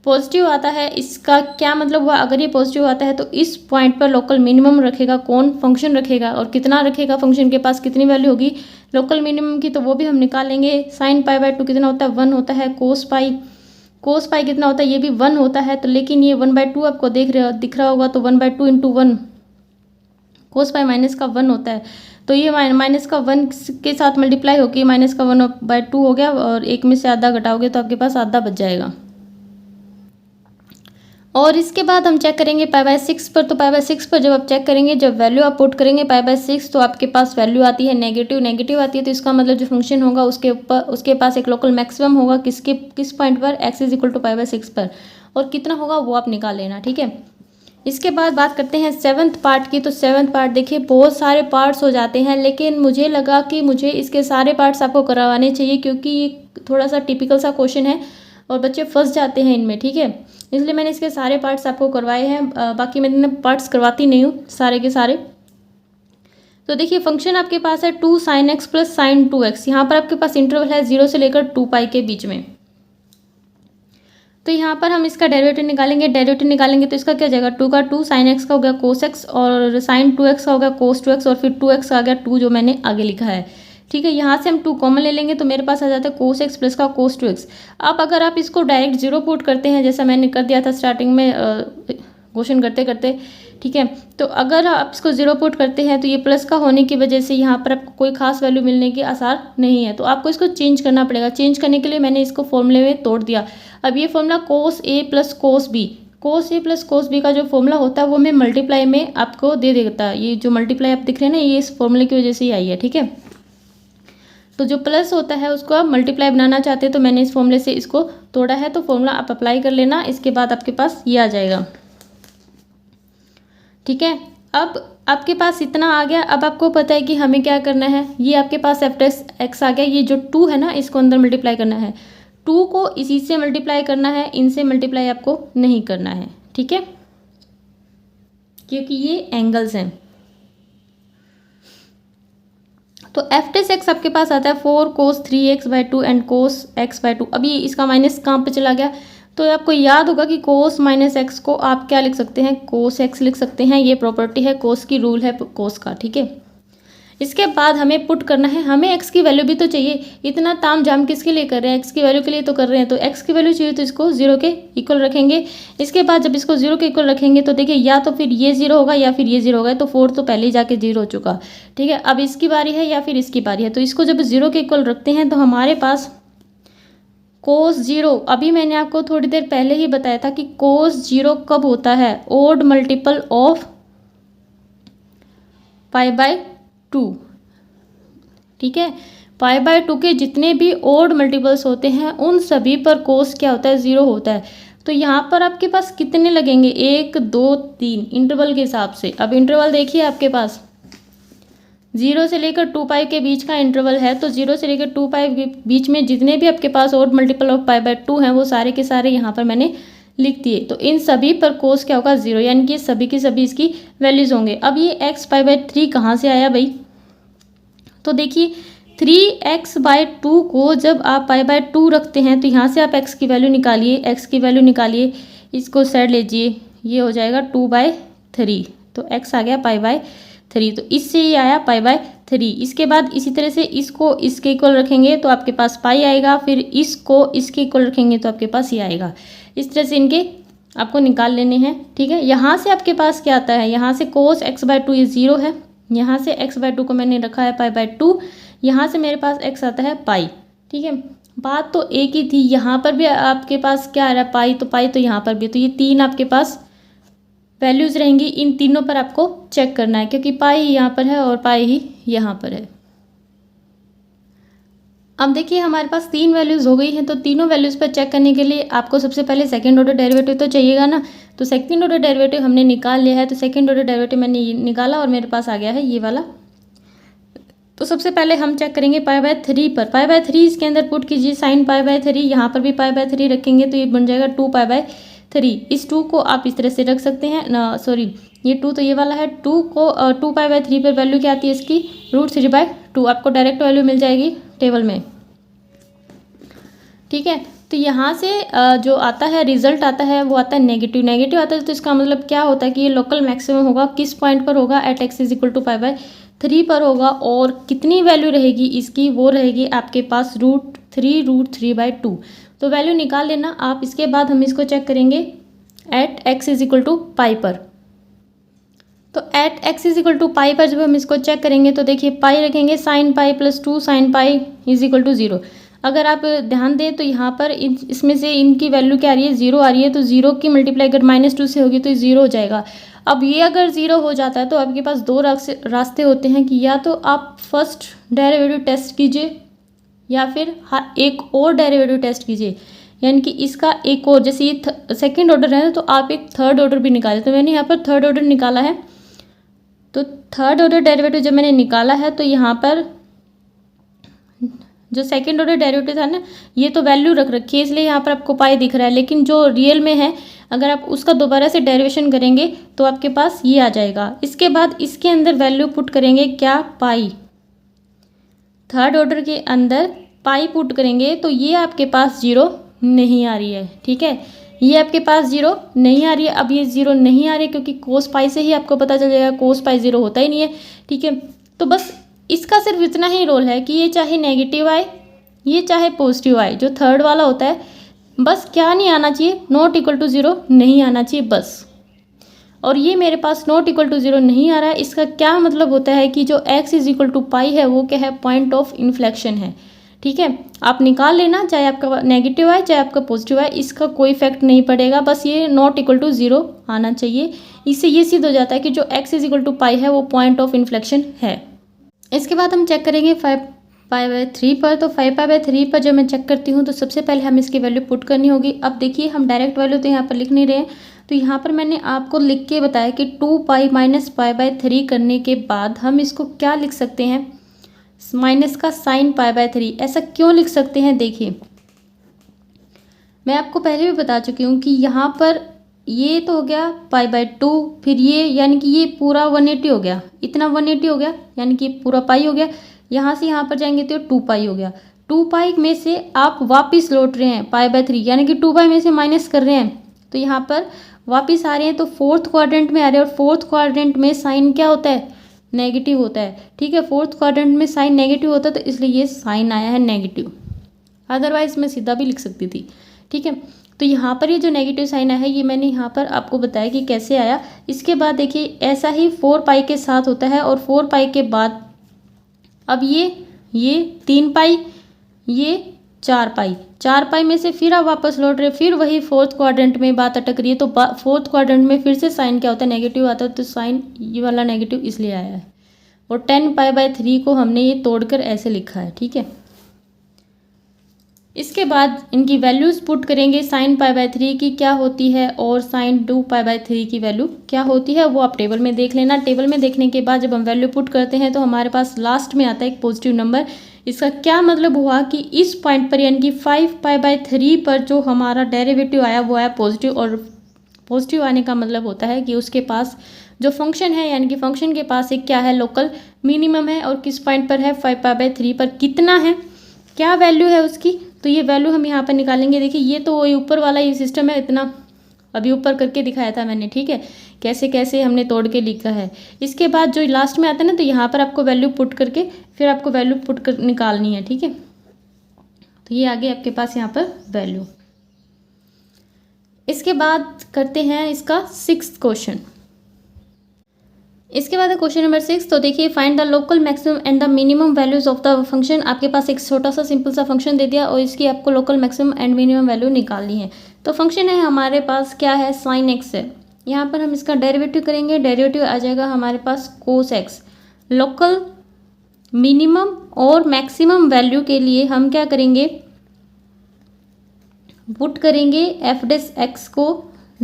पॉजिटिव आता है। इसका क्या मतलब हुआ, अगर ये पॉजिटिव आता है तो इस पॉइंट पर लोकल मिनिमम रखेगा कौन, फंक्शन रखेगा, और कितना रखेगा, फंक्शन के पास कितनी वैल्यू होगी लोकल मिनिमम की, तो वो भी हम निकाल लेंगे। sin π/2 कितना होता है, 1 होता है। cos पाई कितना होता है, ये भी 1 होता है। तो लेकिन ये 1/2 आपको दिख रहा होगा, तो 1/2 इंटू 1, cos पाई माइनस का 1 होता है। तो ये माइनस का 1 के साथ मल्टीप्लाई होकर माइनस का 1/2 हो गया, और एक में से आधा घटाओगे तो आपके पास आधा बच जाएगा। और इसके बाद हम चेक करेंगे π/6 पर। तो π/6 पर जब आप चेक करेंगे, जब वैल्यू आप पुट करेंगे π/6, तो आपके पास वैल्यू आती है नेगेटिव आती है। तो इसका मतलब जो फंक्शन होगा उसके पास एक लोकल मैक्सिमम होगा, किस पॉइंट पर, x = π/6 पर, और कितना होगा वो आप निकाल लेना। ठीक है, इसके बाद बात करते हैं 7th पार्ट की। तो 7th पार्ट देखिए बहुत सारे पार्ट्स हो जाते हैं, लेकिन मुझे लगा कि मुझे इसके सारे पार्ट्स आपको करवाने चाहिए, क्योंकि ये थोड़ा सा टिपिकल सा क्वेश्चन है और बच्चे फंस जाते हैं इनमें। ठीक है, इसलिए मैंने इसके सारे पार्ट्स आपको करवाए हैं, बाकी मैंने पार्ट्स करवाती नहीं हूँ सारे के सारे। तो देखिए फंक्शन आपके पास है 2 sin x plus sin 2x। यहाँ पर आपके पास इंटरवल है 0 से लेकर 2π के बीच में। तो यहाँ पर हम इसका डेरिवेटिव निकालेंगे तो इसका क्या जाएगा, 2 का 2, sin x का हो गया cos x, और sin 2x का हो गया cos 2x, और फिर 2x आ गया 2 जो मैंने आगे लिखा है। ठीक है, यहाँ से हम 2 कॉमन ले लेंगे तो मेरे पास आ जाता है cos x प्लस का cos 2x। अब अगर आप इसको डायरेक्ट 0 पुट करते हैं, जैसा मैंने कर दिया था स्टार्टिंग में क्वेश्चन करते करते, ठीक है, तो अगर आप इसको 0 पुट करते हैं तो ये प्लस का होने की वजह से यहाँ पर आपको कोई खास वैल्यू मिलने के आसार नहीं है। तो आपको इसको चेंज करना पड़ेगा। चेंज करने के लिए मैंने इसको फॉर्मूले में तोड़ दिया। अब ये formula cos a plus cos b का जो फॉर्मूला होता है वो मैं मल्टीप्लाई में आपको दे देता है। ये जो मल्टीप्लाई आप दिख रहे हैं ना, ये इस फॉर्मूले की वजह से ही आई है। ठीक है, तो जो प्लस होता है उसको आप मल्टीप्लाई बनाना चाहते हैं, तो मैंने इस फॉर्मूले से इसको तोड़ा है। तो फॉर्मूला आप अप्लाई कर लेना, इसके बाद आपके पास ये आ जाएगा। ठीक है, अब आपके पास इतना आ गया। अब आपको पता है कि हमें क्या करना है। ये आपके पास f(x) आ गया, ये जो 2 है ना इसको अंदर मल्टीप्लाई करना है। 2 को इसी से मल्टीप्लाई करना है, इनसे मल्टीप्लाई आपको नहीं करना है। ठीक है, क्योंकि ये एंगल्स हैं। तो f(x) आपके पास आता है 4 cos 3x/2 and cos x/2। अभी इसका माइनस कहाँ पे चला गया, तो आपको याद होगा कि cos -x को आप क्या लिख सकते हैं, cos x लिख सकते हैं। ये प्रॉपर्टी है, cos की रूल है cos का। ठीक है, इसके बाद हमें पुट करना है, हमें x की वैल्यू भी तो चाहिए। इतना ताम झाम किसके लिए कर रहे हैं, x की वैल्यू के लिए तो कर रहे हैं। तो x की वैल्यू चाहिए तो इसको 0 के इक्वल रखेंगे। इसके बाद जब इसको 0 के इक्वल रखेंगे तो देखिए या तो फिर ये 0 होगा या फिर ये 0 होगा। तो 4 तो पहले ही जाके 0 हो चुका। ठीक है, अब इसकी बारी है या फिर इसकी बारी है। तो इसको जब 0 के इक्वल रखते हैं तो हमारे पास cos 0, अभी मैंने आपको थोड़ी देर पहले ही बताया था कि cos 0 कब होता है, ओड मल्टीपल ऑफ π/2। ठीक है, π/2 के जितने भी ओड मल्टीपल्स होते हैं उन सभी पर cos क्या होता है, 0 होता है। तो यहाँ पर आपके पास कितने लगेंगे, 1 2 3 इंटरवल के हिसाब से। अब इंटरवल देखिए आपके पास 0 से लेकर 2π के बीच का इंटरवल है। तो 0 से लेकर 2π के बीच में जितने भी आपके पास ओड मल्टीपल ऑफ π/2 हैं वो सारे के सारे यहाँ पर मैंने लिख दिए, तो इन सभी पर कोस क्या होगा 0, यानी कि सभी की सभी इसकी वैल्यूज़ होंगे। अब ये x π/3 कहाँ से आया भाई, तो देखिए 3x/2 को जब आप π/2 रखते हैं तो यहाँ से आप x की वैल्यू निकालिए, x की वैल्यू निकालिए, इसको साइड लीजिए, ये हो जाएगा 2/3, तो x आ गया π/3, तो इससे ये आया π/3। इसके बाद इसी तरह से इसको इसके इक्वल रखेंगे तो आपके पास पाई आएगा, फिर इसको इसके इक्वल रखेंगे तो आपके पास ये आएगा। इस तरह से इनके आपको निकाल लेने हैं, ठीक है। यहाँ से आपके पास क्या आता है, यहाँ से cos x/2 ये 0 है, यहाँ से x/2 को मैंने रखा है π/2, यहाँ से मेरे पास x आता है पाई, ठीक है। बात तो एक ही थी, यहाँ पर भी आपके पास क्या आ रहा है पाई, तो पाई तो यहाँ पर भी, तो ये 3 आपके पास वैल्यूज़ रहेंगी, इन तीनों पर आपको चेक करना है, क्योंकि पाई यहाँ पर है और पाई ही यहाँ पर है। अब देखिए हमारे पास 3 वैल्यूज़ हो गई हैं, तो तीनों वैल्यूज़ पर चेक करने के लिए आपको सबसे पहले सेकंड ऑर्डर डेरिवेटिव तो चाहिएगा ना, तो सेकंड ऑर्डर डेरिवेटिव हमने निकाल लिया है, तो सेकंड ऑर्डर डेरिवेटिव मैंने ये निकाला और मेरे पास आ गया है ये वाला। तो सबसे पहले हम चेक करेंगे π/3 पर, π/3 इसके अंदर पुट कीजिए, sin π/3, यहाँ पर भी π/3 रखेंगे तो ये बन जाएगा 2π/3। इस 2 को आप इस तरह से रख सकते हैं ना, सॉरी ये 2 तो ये वाला है, 2 को 2π/3 पर वैल्यू क्या आती है इसकी √3/2, आपको डायरेक्ट वैल्यू मिल जाएगी टेबल में, ठीक है। तो यहाँ से जो आता है रिजल्ट आता है वो आता है नेगेटिव, नेगेटिव आता है, तो इसका मतलब क्या होता है कि ये लोकल मैक्सिमम होगा, किस पॉइंट पर होगा, एट x = π/3 पर होगा, और कितनी वैल्यू रहेगी इसकी, वो रहेगी आपके पास √3/2। तो वैल्यू निकाल लेना आप। इसके बाद हम इसको चेक करेंगे एट x = पाई पर, तो एट x = पाई पर जब हम इसको चेक करेंगे तो देखिए पाई रखेंगे, sin π + 2 sin π = 0। अगर आप ध्यान दें तो यहाँ पर इसमें से इनकी वैल्यू क्या आ रही है, 0 आ रही है, तो 0 की मल्टीप्लाई अगर -2 से होगी तो 0 हो जाएगा। अब ये अगर 0 हो जाता है तो आपके पास 2 रास्ते होते हैं कि या तो आप फर्स्ट डेरिवेटिव टेस्ट कीजिए या फिर एक और डेरिवेटिव टेस्ट कीजिए, यानी कि इसका एक और, जैसे ये सेकेंड ऑर्डर है तो आप एक थर्ड ऑर्डर भी निकालें। तो मैंने यहाँ पर थर्ड ऑर्डर निकाला है, तो थर्ड ऑर्डर डेरिवेटिव जब मैंने निकाला है तो यहाँ पर जो सेकंड ऑर्डर डेरिवेटिव था ना, ये तो वैल्यू रख रखी है इसलिए यहाँ पर आपको पाई दिख रहा है, लेकिन जो रियल में है अगर आप उसका दोबारा से डेरिवेशन करेंगे तो आपके पास ये आ जाएगा। इसके बाद इसके अंदर वैल्यू पुट करेंगे क्या, पाई, थर्ड ऑर्डर के अंदर पाई पुट करेंगे तो ये आपके पास 0 नहीं आ रही है, ठीक है, ये आपके पास 0 नहीं आ रही है। अब ये 0 नहीं आ रही है क्योंकि कोस पाई से ही आपको पता चल जाएगा कोस पाई 0 होता ही नहीं है, ठीक है। तो बस इसका सिर्फ इतना ही रोल है कि ये चाहे नेगेटिव आए ये चाहे पॉजिटिव आए, जो थर्ड वाला होता है बस क्या नहीं आना चाहिए, ≠0 नहीं आना चाहिए बस। और ये मेरे पास ≠0 नहीं आ रहा है, इसका क्या मतलब होता है कि जो x = पाई है वो क्या है, पॉइंट ऑफ इन्फ्लेक्शन है, ठीक है। आप निकाल लेना, चाहे आपका नेगेटिव आए चाहे आपका पॉजिटिव आए, इसका कोई इफेक्ट नहीं पड़ेगा, बस ये ≠0 आना चाहिए। इससे ये सिद्ध हो जाता है कि जो x = पाई है वो पॉइंट ऑफ इन्फ्लेक्शन है। इसके बाद हम चेक करेंगे 5π/3 पर, तो 5π/3 पर जब मैं चेक करती हूँ तो सबसे पहले हम इसकी वैल्यू पुट करनी होगी। अब देखिए हम डायरेक्ट वैल्यू तो यहाँ पर लिख नहीं रहे हैं, तो यहाँ पर मैंने आपको लिख के बताया कि 2π - π/3 करने के बाद हम इसको क्या लिख सकते हैं, माइनस का sin π/3। ऐसा क्यों लिख सकते हैं, देखिए मैं आपको पहले भी बता चुकी हूँ कि यहाँ पर ये तो हो गया π/2, फिर ये यानी कि ये पूरा 180 हो गया, इतना 180 हो गया, यानी कि पूरा पाई हो गया। यहाँ से यहाँ पर जाएंगे तो 2π हो गया, 2π में से आप वापस लौट रहे हैं π/3, यानी कि 2π में से माइनस कर रहे हैं तो यहाँ पर वापस आ रहे हैं, तो फोर्थ क्वाड्रेंट में आ रहे हैं, और फोर्थ क्वाड्रेंट में साइन क्या होता है, नेगेटिव होता है, ठीक है। फोर्थ क्वाड्रेंट में साइन नेगेटिव होता है तो इसलिए ये साइन आया है नेगेटिव, अदरवाइज मैं सीधा भी लिख सकती थी, ठीक है। तो यहाँ पर ये जो नेगेटिव साइन आया है ये मैंने यहाँ पर आपको बताया कि कैसे आया। इसके बाद देखिए ऐसा ही 4π के साथ होता है, और 4π के बाद अब ये 3π, ये 4π में से फिर आप वापस लौट रहे, फिर वही फोर्थ क्वाड्रेंट में बात अटक रही है, तो फोर्थ क्वाड्रेंट में फिर से साइन क्या होता है, नेगेटिव आता है, तो साइन ये वाला नेगेटिव इसलिए आया है। और 10π/3 को हमने ये तोड़कर ऐसे लिखा है, ठीक है। इसके बाद इनकी वैल्यूज़ पुट करेंगे, sin π/3 की क्या होती है और sin 2π/3 की वैल्यू क्या होती है वो आप टेबल में देख लेना। टेबल में देखने के बाद जब हम वैल्यू पुट करते हैं तो हमारे पास लास्ट में आता है एक पॉजिटिव नंबर, इसका क्या मतलब हुआ कि इस पॉइंट पर यानी कि 5π/3 पर जो हमारा डेरिवेटिव आया वो आया पॉजिटिव, और पॉजिटिव आने का मतलब होता है कि उसके पास जो फंक्शन है यानी कि फंक्शन के पास एक क्या है, लोकल मिनिमम है, और किस पॉइंट पर है, 5π/3 पर कितना है, क्या वैल्यू है उसकी। तो ये वैल्यू हम यहाँ पर निकालेंगे। देखिए ये तो वही ऊपर वाला ये सिस्टम है, इतना अभी ऊपर करके दिखाया था मैंने, ठीक है, कैसे कैसे हमने तोड़ के लिखा है। इसके बाद जो लास्ट में आता है ना, तो यहाँ पर आपको वैल्यू पुट करके फिर आपको वैल्यू पुट कर निकालनी है, ठीक है। तो ये आगे आपके पास यहाँ पर वैल्यू। इसके बाद करते हैं इसका 6th क्वेश्चन। इसके बाद क्वेश्चन नंबर 6। तो देखिए, find the local maximum and the minimum values of the function. आपके पास एक छोटा सा सिंपल सा फंक्शन दे दिया और इसकी आपको local maximum and minimum value निकालनी है। तो फंक्शन है हमारे पास क्या है, sin x है। यहाँ पर हम इसका डेरिवेटिव करेंगे, डेरिवेटिव आ जाएगा हमारे पास cos x। लोकल मिनिमम और मैक्सिमम वैल्यू के लिए हम क्या करेंगे, पुट करेंगे f(x) को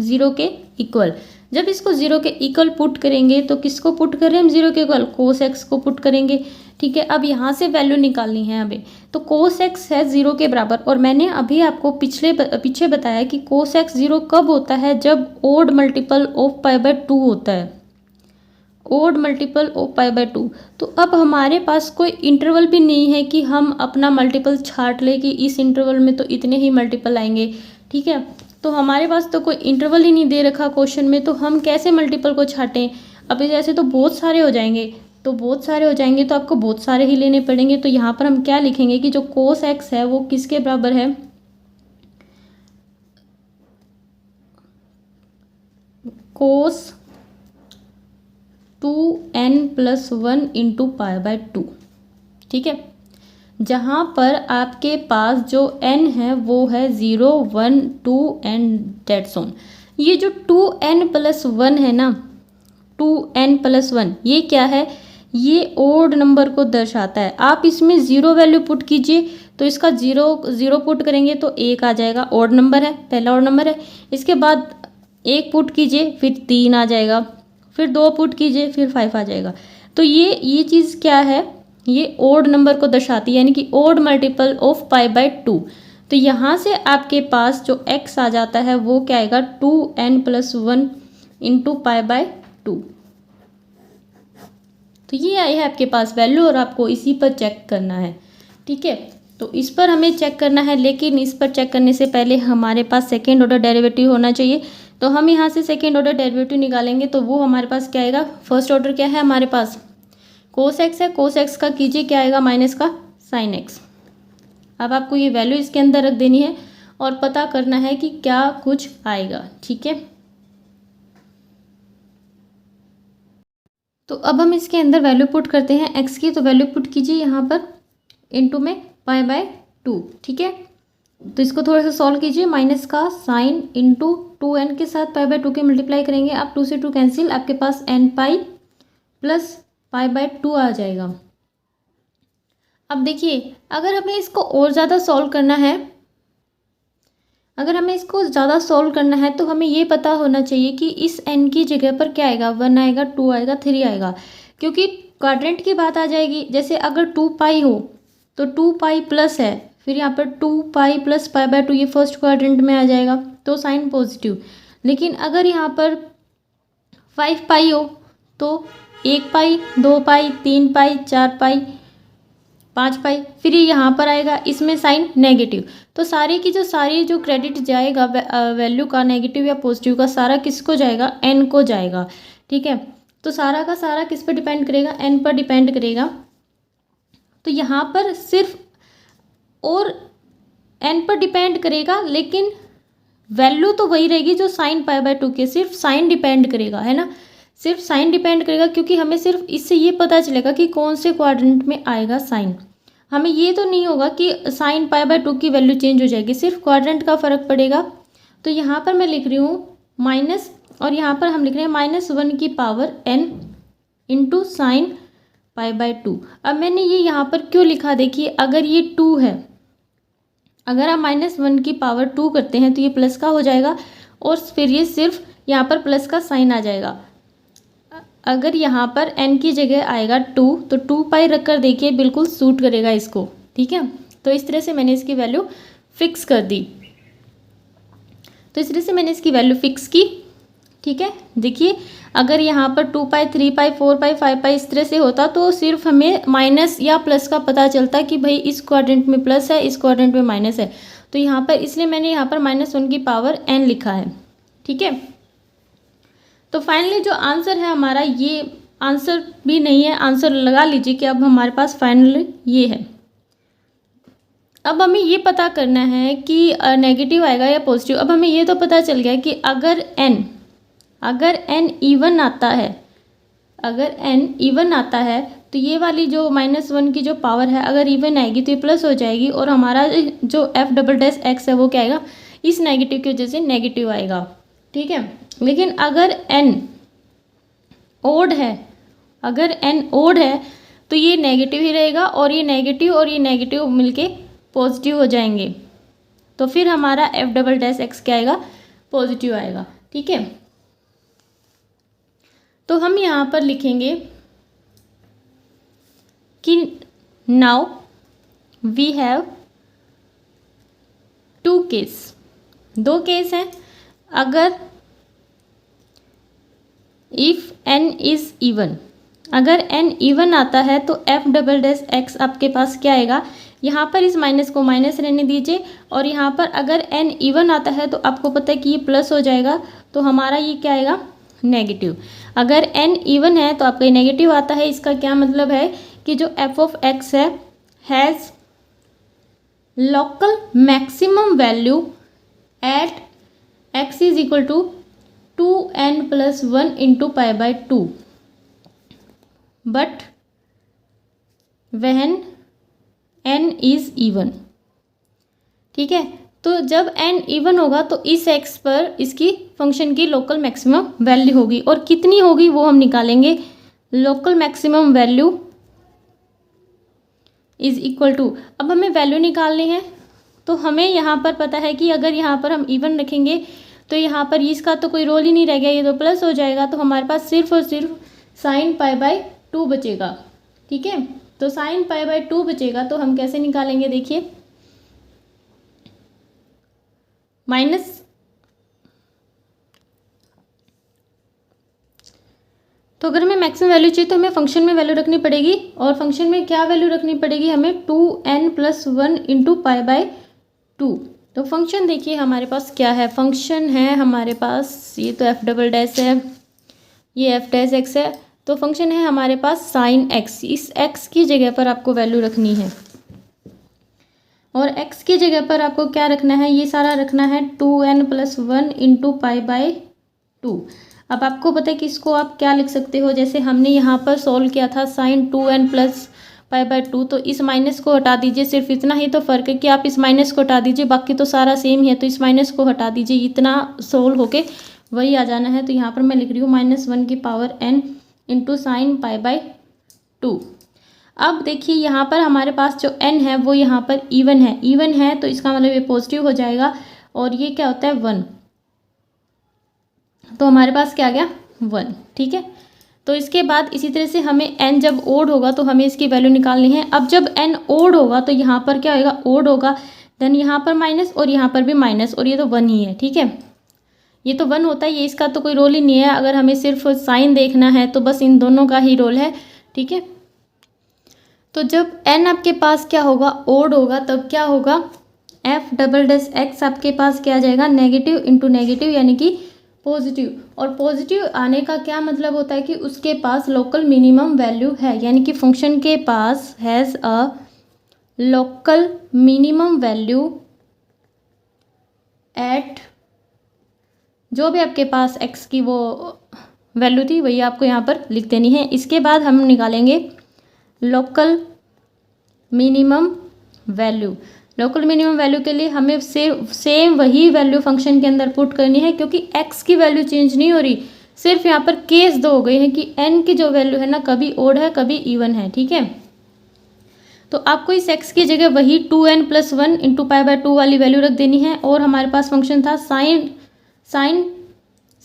0 के इक्वल। जब इसको 0 के इक्वल पुट करेंगे तो किसको पुट कर रहे हैं हम, 0 के इक्वल cos x को पुट करेंगे, ठीक है। अब यहाँ से वैल्यू निकालनी है हमें। तो cos x है 0 के बराबर, और मैंने अभी आपको पीछे बताया कि cos x 0 कब होता है, जब ओड मल्टीपल ऑफ π/2 होता है, ओड मल्टीपल ऑफ π/2। तो अब हमारे पास कोई इंटरवल भी नहीं है कि हम अपना मल्टीपल छाट ले कि इस इंटरवल में तो इतने ही मल्टीपल आएंगे, ठीक है। तो हमारे पास तो कोई इंटरवल ही नहीं दे रखा क्वेश्चन में, तो हम कैसे मल्टीपल को छाटें। अब जैसे तो बहुत सारे हो जाएंगे, तो आपको बहुत सारे ही लेने पड़ेंगे। तो यहाँ पर हम क्या लिखेंगे कि जो cos x है वो किसके बराबर है, cos 2n+1 इंटू π/2, ठीक है। जहाँ पर आपके पास जो n है वो है 0, 1, 2 एंड डेट्स ऑन। ये जो 2n+1 है ना, 2n+1 ये क्या है, ये ओड नंबर को दर्शाता है। आप इसमें 0 वैल्यू पुट कीजिए, तो इसका 0 पुट करेंगे तो 1 आ जाएगा, ओड नंबर है, पहला ओड नंबर है। इसके बाद 1 पुट कीजिए फिर 3 आ जाएगा, फिर 2 पुट कीजिए फिर 5 आ जाएगा। तो ये चीज़ क्या है, ये ओड नंबर को दर्शाती है, यानी कि ओड मल्टीपल ऑफ π/2। तो यहाँ से आपके पास जो x आ जाता है वो क्या आएगा, 2n+1 इंटू π/2। तो ये आई है आपके पास वैल्यू, और आपको इसी पर चेक करना है, ठीक है। तो इस पर हमें चेक करना है, लेकिन इस पर चेक करने से पहले हमारे पास सेकेंड ऑर्डर डेरिवेटिव होना चाहिए। तो हम यहाँ से सेकेंड ऑर्डर डेरिवेटिव निकालेंगे, तो वो हमारे पास क्या आएगा, फर्स्ट ऑर्डर क्या है हमारे पास, cos x है, cos x का कीजिए क्या आएगा, माइनस का sin x। अब आपको ये वैल्यू इसके अंदर रख देनी है और पता करना है कि क्या कुछ आएगा, ठीक है। तो अब हम इसके अंदर वैल्यू पुट करते हैं x की। तो वैल्यू पुट कीजिए यहाँ पर इनटू में π/2, ठीक है। तो इसको थोड़ा सा सॉल्व कीजिए, माइनस का साइन इंटू 2n के साथ π/2 के मल्टीप्लाई करेंगे आप, 2 से 2 कैंसिल, आपके पास n π प्लस π/2 आ जाएगा। अब देखिए, अगर हमें इसको और ज़्यादा सॉल्व करना है, तो हमें ये पता होना चाहिए कि इस n की जगह पर क्या आएगा, 1 आएगा, 2 आएगा, 3 आएगा, क्योंकि क्वाड्रेंट की बात आ जाएगी। जैसे अगर 2π हो तो 2π प्लस है, फिर यहाँ पर 2π प्लस π/2, ये फर्स्ट क्वाड्रेंट में आ जाएगा, तो साइन पॉजिटिव। लेकिन अगर यहाँ पर 5π हो तो 1π, 2π, 3π, 4π, 5π, फिर ये यहाँ पर आएगा, इसमें साइन नेगेटिव। तो सारी जो क्रेडिट जाएगा वैल्यू का, नेगेटिव या पॉजिटिव का, सारा किसको जाएगा, n को जाएगा, ठीक है। तो सारा का सारा किस पर डिपेंड करेगा, n पर डिपेंड करेगा। तो यहाँ पर सिर्फ और n पर डिपेंड करेगा, लेकिन वैल्यू तो वही रहेगी जो साइन π/2 के, सिर्फ साइन डिपेंड करेगा, है ना, सिर्फ साइन डिपेंड करेगा, क्योंकि हमें सिर्फ इससे ये पता चलेगा कि कौन से क्वाड्रेंट में आएगा साइन। हमें ये तो नहीं होगा कि साइन π/2 की वैल्यू चेंज हो जाएगी, सिर्फ क्वाड्रेंट का फ़र्क पड़ेगा। तो यहाँ पर मैं लिख रही हूँ माइनस, और यहाँ पर हम लिख रहे हैं -1 की पावर n इंटू साइन π/2। अब मैंने ये यहाँ पर क्यों लिखा, देखिए अगर ये 2 है, अगर आप -1 की पावर 2 करते हैं तो ये प्लस का हो जाएगा, और फिर ये सिर्फ यहाँ पर प्लस का साइन आ जाएगा। अगर यहाँ पर n की जगह आएगा 2 तो 2 पाई रख कर देखिए बिल्कुल सूट करेगा इसको, ठीक है। तो इस तरह से मैंने इसकी वैल्यू फिक्स कर दी। तो इस तरह से मैंने इसकी वैल्यू फिक्स की, ठीक है। देखिए अगर यहाँ पर 2 पाई 3 पाई 4 पाई 5 पाई इस तरह से होता तो सिर्फ हमें माइनस या प्लस का पता चलता कि भाई इस क्वाड्रेंट में प्लस है, इस क्वाड्रेंट में माइनस है। तो यहाँ पर इसलिए मैंने यहाँ पर -1 की पावर n लिखा है, ठीक है। तो फाइनली जो आंसर है हमारा, ये आंसर भी नहीं है, आंसर लगा लीजिए कि अब हमारे पास फाइनली ये है। अब हमें ये पता करना है कि नेगेटिव आएगा या पॉजिटिव। अब हमें ये तो पता चल गया कि अगर n इवन आता है, अगर n इवन आता है तो ये वाली जो -1 की जो पावर है अगर इवन आएगी तो ये प्लस हो जाएगी और हमारा जो f"x है वो क्या आएगा, इस नेगेटिव की वजह से नेगेटिव आएगा, ठीक है। लेकिन अगर n ओड है, अगर n ओड है तो ये नेगेटिव ही रहेगा और ये नेगेटिव मिलके पॉजिटिव हो जाएंगे। तो फिर हमारा f"x क्या आएगा, पॉजिटिव आएगा, ठीक है। तो हम यहाँ पर लिखेंगे कि now we have 2 case, 2 case हैं। अगर इफ n इज इवन, अगर n इवन आता है तो f"x आपके पास क्या आएगा, यहाँ पर इस माइनस को माइनस रहने दीजिए और यहाँ पर अगर n इवन आता है तो आपको पता है कि ये प्लस हो जाएगा, तो हमारा ये क्या आएगा, नेगेटिव। अगर n इवन है तो आपका नेगेटिव आता है, इसका क्या मतलब है कि जो f(x) है has local maximum value at x is equal to 2n+1 into π/2 but when n is even, ठीक है। तो जब n इवन होगा तो इस x पर इसकी फंक्शन की लोकल मैक्सिमम वैल्यू होगी, और कितनी होगी वो हम निकालेंगे। Local maximum value is equal to, अब हमें वैल्यू निकालनी है तो हमें यहाँ पर पता है कि अगर यहाँ पर हम इवन रखेंगे तो यहाँ पर इसका तो कोई रोल ही नहीं रह गया, ये तो प्लस हो जाएगा। तो हमारे पास सिर्फ और सिर्फ sin π/2 बचेगा, ठीक है। तो sin π/2 बचेगा तो हम कैसे निकालेंगे, देखिए माइनस, तो अगर हमें मैक्सिमम वैल्यू चाहिए तो हमें फंक्शन में वैल्यू रखनी पड़ेगी, और फंक्शन में क्या वैल्यू रखनी पड़ेगी हमें, 2n+1 इंटू π/2। तो फंक्शन देखिए हमारे पास क्या है, फंक्शन है हमारे पास, ये तो f" है, ये f'(x) है। तो फंक्शन है हमारे पास sin x, इस x की जगह पर आपको वैल्यू रखनी है, और x की जगह पर आपको क्या रखना है, ये सारा रखना है 2n+1 इंटू π/2। अब आपको पता है कि इसको आप क्या लिख सकते हो, जैसे हमने यहाँ पर सॉल्व किया था sin 2n + π/2, तो इस माइनस को हटा दीजिए, सिर्फ इतना ही तो फ़र्क है कि आप इस माइनस को हटा दीजिए, बाकी तो सारा सेम ही है। तो इस माइनस को हटा दीजिए, इतना सोल्व होके वही आ जाना है। तो यहाँ पर मैं लिख रही हूँ -1 की पावर n इंटू sin π/2। अब देखिए यहाँ पर हमारे पास जो n है वो यहाँ पर इवन है तो इसका मतलब ये पॉजिटिव हो जाएगा, और ये क्या होता है 1, तो हमारे पास क्या आ गया 1, ठीक है। तो इसके बाद इसी तरह से हमें n जब ओड होगा तो हमें इसकी वैल्यू निकालनी है। अब जब n ओड होगा तो यहाँ पर क्या होगा, ओड होगा, देन यहाँ पर माइनस और यहाँ पर भी माइनस, और ये तो 1 ही है, ठीक है। ये तो 1 होता है, ये इसका तो कोई रोल ही नहीं है। अगर हमें सिर्फ साइन देखना है तो बस इन दोनों का ही रोल है, ठीक है। तो जब n आपके पास क्या होगा, ओड होगा, तब क्या होगा, f"x आपके पास क्या आ जाएगा, नेगेटिव इंटू नेगेटिव यानी कि पॉजिटिव। और पॉजिटिव आने का क्या मतलब होता है कि उसके पास लोकल मिनिमम वैल्यू है, यानी कि फंक्शन के पास has a local minimum value at, जो भी आपके पास x की वो वैल्यू थी वही आपको यहाँ पर लिख देनी है। इसके बाद हम निकालेंगे local minimum value. Local minimum value के लिए हमें सेम वही वैल्यू फंक्शन के अंदर पुट करनी है, क्योंकि x की वैल्यू चेंज नहीं हो रही, सिर्फ यहाँ पर केस 2 हो गई है कि n की जो वैल्यू है ना कभी ओड है कभी इवन है, ठीक है। तो आपको इस x की जगह वही 2n+1 इंटू π/2 वाली वैल्यू रख देनी है, और हमारे पास फंक्शन था साइन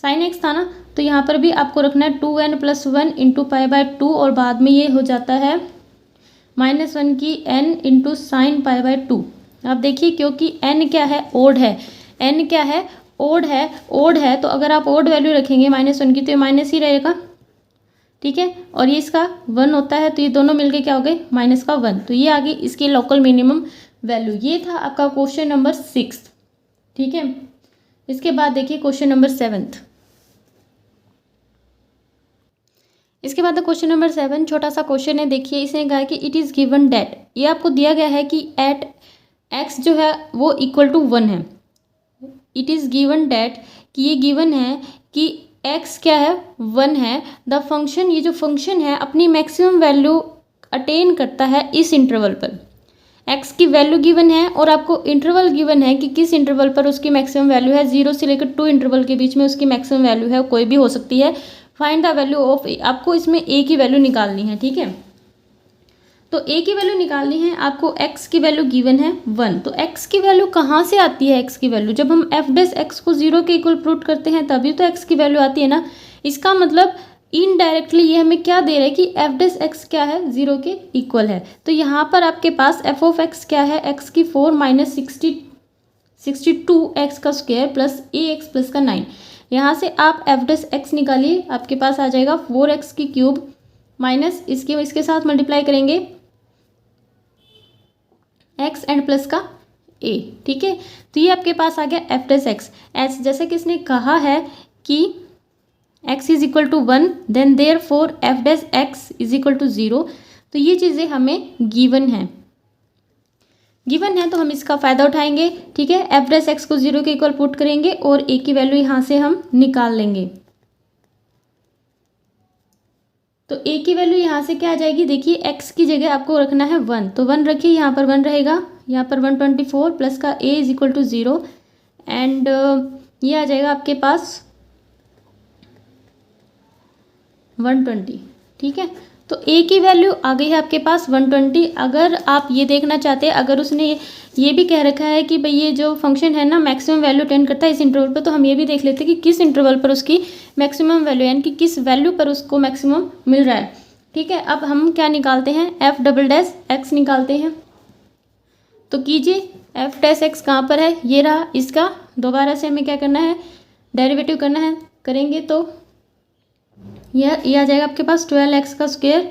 साइन एक्स था ना, तो यहाँ पर भी आपको रखना है 2n+1 इंटू पाई बाय 2 और बाद में ये हो जाता है -1 की n into sine pi by 2। आप देखिए क्योंकि n क्या है, ओड है, n क्या है, ओड है, ओड है, तो अगर आप ओड वैल्यू रखेंगे -1 की तो ये माइनस ही रहेगा, ठीक है। और ये इसका 1 होता है, तो ये दोनों मिलके क्या हो गए, -1। तो ये आ गई इसकी लोकल मिनिमम वैल्यू। ये था आपका क्वेश्चन नंबर 6, ठीक है। इसके बाद देखिए क्वेश्चन नंबर 7। इसके बाद क्वेश्चन नंबर 7 छोटा सा क्वेश्चन है। देखिए इसने कहा कि इट इज़ गिवन डैट, ये आपको दिया गया है कि एट एक्स जो है वो इक्वल टू 1 है। इट इज़ गिवन डैट कि ये गिवन है कि एक्स क्या है, 1 है। द फंक्शन, ये जो फंक्शन है अपनी मैक्सिमम वैल्यू अटेन करता है इस इंटरवल पर। एक्स की वैल्यू गिवन है और आपको इंटरवल गिवन है कि किस इंटरवल पर उसकी मैक्सिमम वैल्यू है। 0 से लेकर 2 इंटरवल के बीच में उसकी मैक्सिमम वैल्यू है, कोई भी हो सकती है। फाइंड द वैल्यू ऑफ ए, आपको इसमें ए की वैल्यू निकालनी है, ठीक है। तो ए की वैल्यू निकालनी है आपको, एक्स की वैल्यू गिवन है 1। तो एक्स की वैल्यू कहाँ से आती है, एक्स की वैल्यू जब हम एफ डेस एक्स को 0 के इक्वल पुट करते हैं तभी तो एक्स की वैल्यू आती है ना। इसका मतलब इनडायरेक्टली ये हमें क्या दे रहा है कि एफ डेस एक्स क्या है, 0 के इक्वल है। तो यहाँ पर आपके पास एफ ऑफ एक्स क्या है, एक्स की 4 माइनस 62 एक्स का स्क्वायर प्लस ए एक्स प्लस का 9। यहाँ से आप एफ डेस एक्स निकालिए, आपके पास आ जाएगा 4x की क्यूब माइनस इसके साथ मल्टीप्लाई करेंगे x एंड प्लस का a, ठीक है। तो ये आपके पास आ गया एफ डेस एक्स। एस जैसे कि इसने कहा है कि x is equal to 1, then therefore f dash x is equal to 0। तो ये चीज़ें हमें गिवन है तो हम इसका फ़ायदा उठाएंगे, ठीक है। एफ डेस एक्स को 0 के इक्वल पुट करेंगे और ए की वैल्यू यहाँ से हम निकाल लेंगे। तो ए की वैल्यू यहाँ से क्या आ जाएगी, देखिए एक्स की जगह आपको रखना है 1, तो 1 रखिए, यहाँ पर 1 रहेगा, यहाँ पर 124 प्लस का ए इज इक्वल टू 0 एंड ये आ जाएगा आपके पास 120, ठीक है। तो ए की वैल्यू आ गई है आपके पास 120। अगर आप ये देखना चाहते हैं, अगर उसने ये भी कह रखा है कि भाई ये जो फंक्शन है ना मैक्सिमम वैल्यू अटेन करता है इस इंटरवल पर, तो हम ये भी देख लेते हैं कि किस इंटरवल पर उसकी मैक्सिमम वैल्यू यानी कि किस वैल्यू पर उसको मैक्सिमम मिल रहा है, ठीक है। अब हम क्या निकालते हैं, एफ डबल डैश एक्स निकालते हैं। तो कीजिए, एफ डैश एक्स कहाँ पर है, ये रहा। इसका दोबारा से हमें क्या करना है, डेरिवेटिव करना है, करेंगे तो ये आ जाएगा आपके पास 12x का स्क्वायर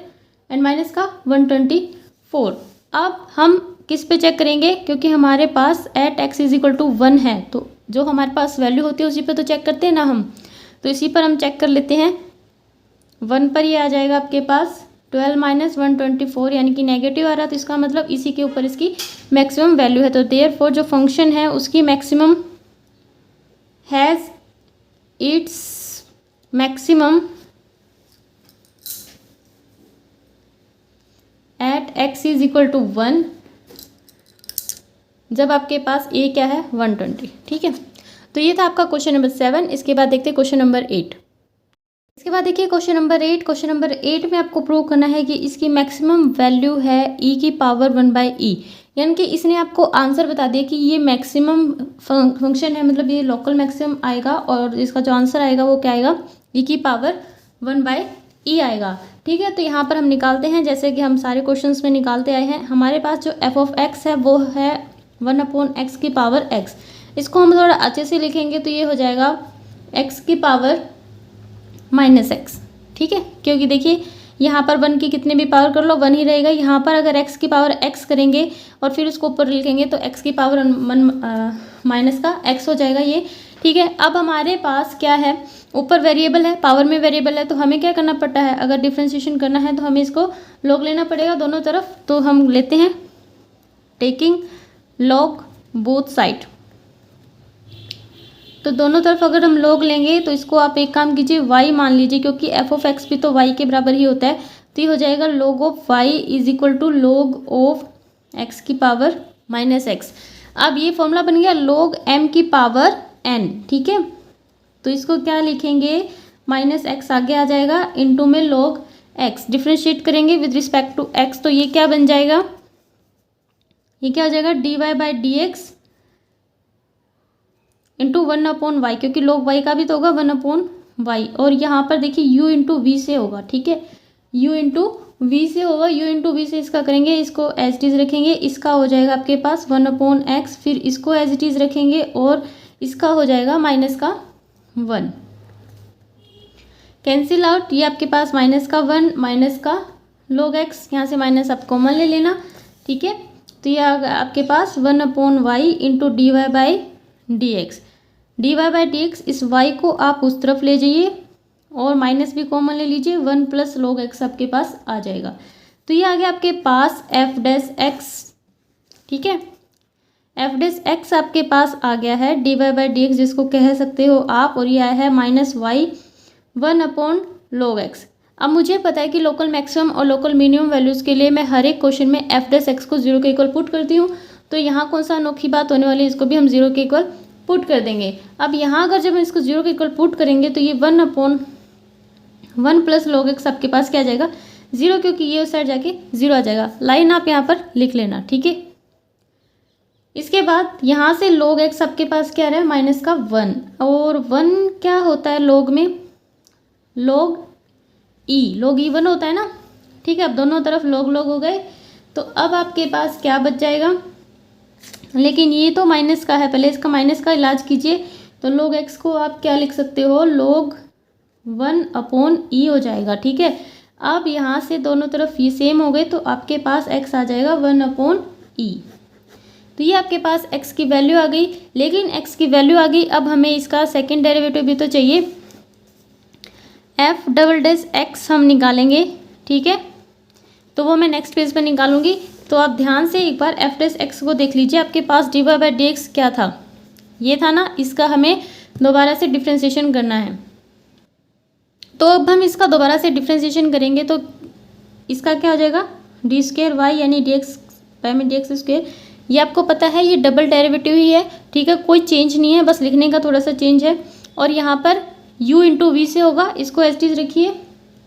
एंड माइनस का 124। अब हम किस पे चेक करेंगे, क्योंकि हमारे पास at x is equal to 1 है, तो जो हमारे पास वैल्यू होती है उसी पे तो चेक करते हैं ना हम। तो इसी पर हम चेक कर लेते हैं। 1 पर ये आ जाएगा आपके पास 12 माइनस 124 यानी कि नेगेटिव आ रहा है, तो इसका मतलब इसी के ऊपर इसकी मैक्सिमम वैल्यू है। तो देयरफॉर जो फंक्शन है उसकी maximum has its maximum at x is equal to 1 जब आपके पास a क्या है 120, ठीक है। तो ये था आपका क्वेश्चन नंबर 7। इसके बाद देखते हैं क्वेश्चन नंबर 8। इसके बाद देखिए क्वेश्चन नंबर 8। क्वेश्चन नंबर 8 में आपको प्रूव करना है कि इसकी मैक्सिमम वैल्यू है e की पावर 1/e, यानी कि इसने आपको आंसर बता दिया कि ये मैक्सिमम फंक्शन है, मतलब ये लोकल मैक्सिमम आएगा और इसका जो आंसर आएगा वो क्या आएगा, e की पावर 1/e आएगा, ठीक है। तो यहाँ पर हम निकालते हैं जैसे कि हम सारे क्वेश्चंस में निकालते आए हैं। हमारे पास जो एफ ऑफ एक्स है वो है 1/x की पावर x। इसको हम थोड़ा अच्छे से लिखेंगे तो ये हो जाएगा x की पावर -x, ठीक है। क्योंकि देखिए यहाँ पर 1 की कितने भी पावर कर लो 1 ही रहेगा। यहाँ पर अगर x की पावर x करेंगे और फिर उसको ऊपर लिखेंगे तो x की पावर माइनस का x हो जाएगा ये, ठीक है। अब हमारे पास क्या है, ऊपर वेरिएबल है, पावर में वेरिएबल है, तो हमें क्या करना पड़ता है, अगर डिफ्रेंशिएशन करना है तो हमें इसको लॉग लेना पड़ेगा दोनों तरफ। तो हम लेते हैं टेकिंग लॉग बोथ साइड। तो दोनों तरफ अगर हम लॉग लेंगे तो इसको आप एक काम कीजिए y मान लीजिए, क्योंकि एफ ऑफ एक्स भी तो y के बराबर ही होता है। तो ये हो जाएगा log of y is equal to log of x की पावर -x। अब ये फॉर्मूला बन गया log m की पावर n, ठीक है। तो इसको क्या लिखेंगे, -x आगे आ जाएगा इनटू में log x, डिफ्रेंशिएट करेंगे विद रिस्पेक्ट टू x, तो ये क्या बन जाएगा, ये क्या हो जाएगा dy by dx into 1/y, क्योंकि log y का भी तो होगा 1/y, और यहाँ पर देखिए u इंटू वी से होगा, ठीक है, u इंटू वी से होगा, u इंटू वी से इसका करेंगे, इसको एज इट इज़ रखेंगे, इसका हो जाएगा आपके पास 1/x, फिर इसको एज इट इज़ रखेंगे और इसका हो जाएगा माइनस का 1, कैंसिल आउट, ये आपके पास माइनस का 1 माइनस का log x, यहाँ से माइनस आप कॉमन ले लेना, ठीक है। तो ये आपके पास 1/y into d y by d x, d y by d x, इस y को आप उस तरफ ले जाइए और माइनस भी कॉमन ले लीजिए, 1 प्लस log x आपके पास आ जाएगा। तो ये आ गया आपके पास एफ डैश एक्स, ठीक है, एफ डैश एक्स आपके पास आ गया है d y by d x, जिसको कह सकते हो आप, और ये आया है माइनस वाई 1/log x। अब मुझे पता है कि लोकल मैक्सिमम और लोकल मिनिमम वैल्यूज़ के लिए मैं हर एक क्वेश्चन में एफ डैश एक्स को 0 के इक्वल पुट करती हूँ, तो यहाँ कौन सा अनोखी बात होने वाली है, इसको भी हम 0 के इक्वल पुट कर देंगे। अब यहाँ अगर जब हम इसको 0 के इक्वल पुट करेंगे तो ये 1/1 प्लस log x आपके पास क्या आ जाएगा 0, क्योंकि ये उस साइड जाके 0 आ जाएगा। लाइन आप यहाँ पर लिख लेना, ठीक है। इसके बाद यहाँ से log x आपके पास क्या आ रहा है माइनस का 1, और 1 क्या होता है log में, log e 1 होता है ना, ठीक है। अब दोनों तरफ log हो गए, तो अब आपके पास क्या बच जाएगा, लेकिन ये तो माइनस का है, पहले इसका माइनस का इलाज कीजिए। तो log x को आप क्या लिख सकते हो, log 1/e हो जाएगा, ठीक है। अब यहाँ से दोनों तरफ ये सेम हो गए, तो आपके पास x आ जाएगा 1/e। तो ये आपके पास x की वैल्यू आ गई, लेकिन x की वैल्यू आ गई, अब हमें इसका सेकेंड डेरिवेटिव भी तो चाहिए, एफ डबल डैश एक्स हम निकालेंगे, ठीक है। तो वो मैं नेक्स्ट पेज पर निकालूंगी। तो आप ध्यान से एक बार एफ डैश एक्स को देख लीजिए, आपके पास d y by d x क्या था, ये था ना, इसका हमें दोबारा से डिफ्रेंशिएशन करना है। तो अब हम इसका दोबारा से डिफ्रेंशिएशन करेंगे, तो इसका क्या हो जाएगा डी स्क्वायर वाई यानी डी एक्स वाई में डी एक्स स्क्वायर, ये आपको पता है ये डबल डेरिवेटिव ही है, ठीक है, कोई चेंज नहीं है, बस लिखने का थोड़ा सा चेंज है। और यहाँ पर u इंटू वी से होगा, इसको एज इट इज रखिए,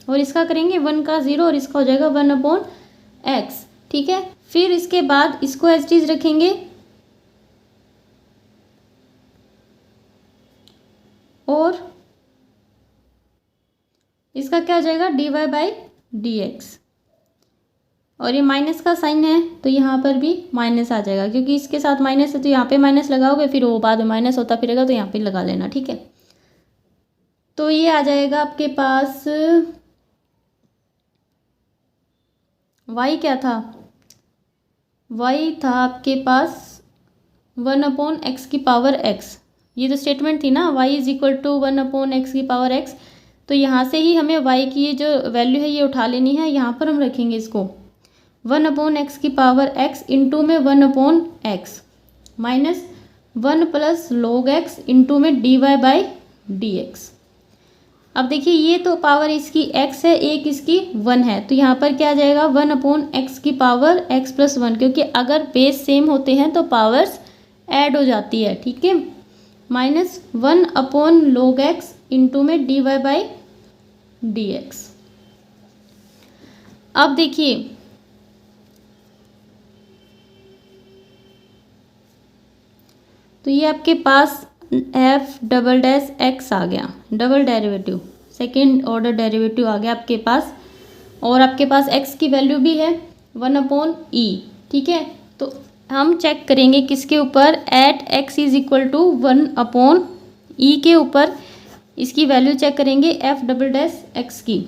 और इसका करेंगे 1 का 0, और इसका हो जाएगा 1/x, ठीक है। फिर इसके बाद इसको एज इट इज रखेंगे, और इसका क्या हो जाएगा d y by d x, और ये माइनस का साइन है तो यहाँ पर भी माइनस आ जाएगा, क्योंकि इसके साथ माइनस है तो यहाँ पे माइनस लगाओगे, फिर वो बाद में माइनस होता फिरेगा, तो यहाँ पे लगा लेना, ठीक है। तो ये आ जाएगा आपके पास y क्या था, y था आपके पास 1/x की पावर x, ये तो स्टेटमेंट थी ना, y is equal to 1/x की पावर x। तो यहाँ से ही हमें y की ये जो वैल्यू है ये उठा लेनी है, यहाँ पर हम रखेंगे इसको 1/x की पावर x इंटू में 1/x minus 1 plus log x into में d y by d x. अब देखिए ये तो पावर इसकी x है, एक इसकी 1 है, तो यहाँ पर क्या आ जाएगा 1/x की पावर x प्लस 1, क्योंकि अगर बेस सेम होते हैं तो पावर्स ऐड हो जाती है, ठीक है, माइनस 1/log x इंटू में d y by d x. अब देखिए तो ये आपके पास एफ डबल डैश एक्स आ गया, double derivative, second order derivative आ गया आपके पास, और आपके पास एक्स की वैल्यू भी है 1/e, ठीक है। तो हम चेक करेंगे किसके ऊपर, at x is equal to 1/e के ऊपर इसकी वैल्यू चेक करेंगे एफ डबल डैश एक्स की।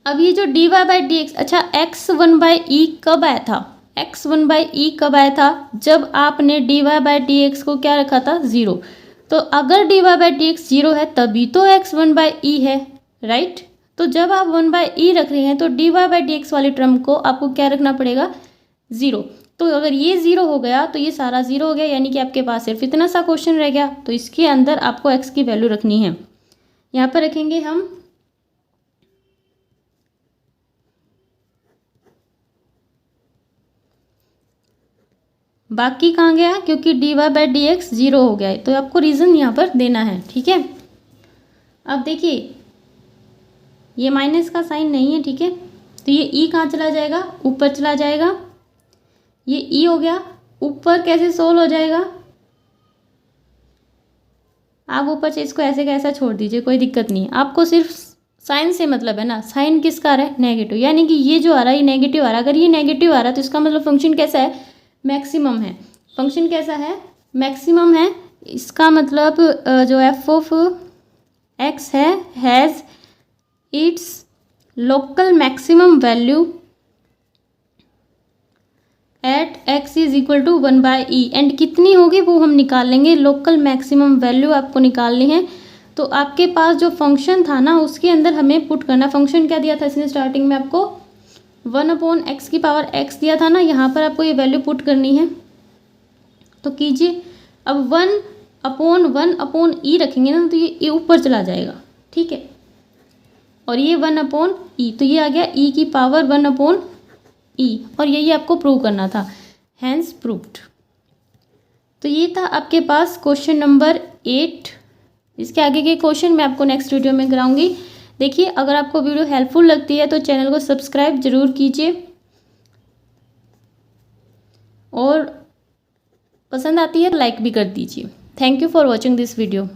अब ये जो d y by d x, अच्छा एक्स 1/e कब आया था, x 1/e कब आया था, जब आपने d y by d x को क्या रखा था 0। तो अगर d y by d x 0 है तभी तो x 1/e है, राइट। तो जब आप 1/e रख रहे हैं तो d y by d x वाली टर्म को आपको क्या रखना पड़ेगा 0। तो अगर ये 0 हो गया तो ये सारा 0 हो गया, यानी कि आपके पास सिर्फ इतना सा क्वेश्चन रह गया। तो इसके अंदर आपको x की वैल्यू रखनी है, यहाँ पर रखेंगे हम बाकी कहाँ गया, क्योंकि d y by d x 0 हो गया है, तो आपको रीज़न यहाँ पर देना है, ठीक है। अब देखिए ये माइनस का साइन नहीं है, ठीक है, तो ये ई कहाँ चला जाएगा, ऊपर चला जाएगा, ये ई हो गया, ऊपर कैसे सोल्व हो जाएगा, आप ऊपर से इसको ऐसे का ऐसा छोड़ दीजिए, कोई दिक्कत नहीं है। आपको सिर्फ साइन से मतलब है ना, साइन किसका आ रहा है, नेगेटिव, यानी कि ये जो आ रहा है ये नेगेटिव आ रहा है। अगर ये नेगेटिव आ रहा है तो इसका मतलब फंक्शन कैसा है, मैक्सिमम है। फंक्शन कैसा है, मैक्सिमम है। इसका मतलब जो एफ ऑफ एक्स है has its local maximum value at x is equal to 1/e and कितनी होगी वो हम निकाल लेंगे। लोकल मैक्सिमम वैल्यू आपको निकालनी है। तो आपके पास जो फंक्शन था ना उसके अंदर हमें पुट करना। फंक्शन क्या दिया था इसने स्टार्टिंग में आपको 1/x की पावर x दिया था ना, यहाँ पर आपको ये वैल्यू पुट करनी है। तो कीजिए, अब 1/1/e रखेंगे ना तो ये ऊपर चला जाएगा, ठीक है, और ये 1/e तो ये आ गया e की पावर 1/e, और यही आपको प्रूव करना था, हैंस प्रूव्ड। तो ये था आपके पास क्वेश्चन नंबर 8। इसके आगे के क्वेश्चन मैं आपको नेक्स्ट वीडियो में कराऊंगी। देखिए, अगर आपको वीडियो हेल्पफुल लगती है तो चैनल को सब्सक्राइब जरूर कीजिए, और पसंद आती है तो लाइक भी कर दीजिए। Thank you for watching this video.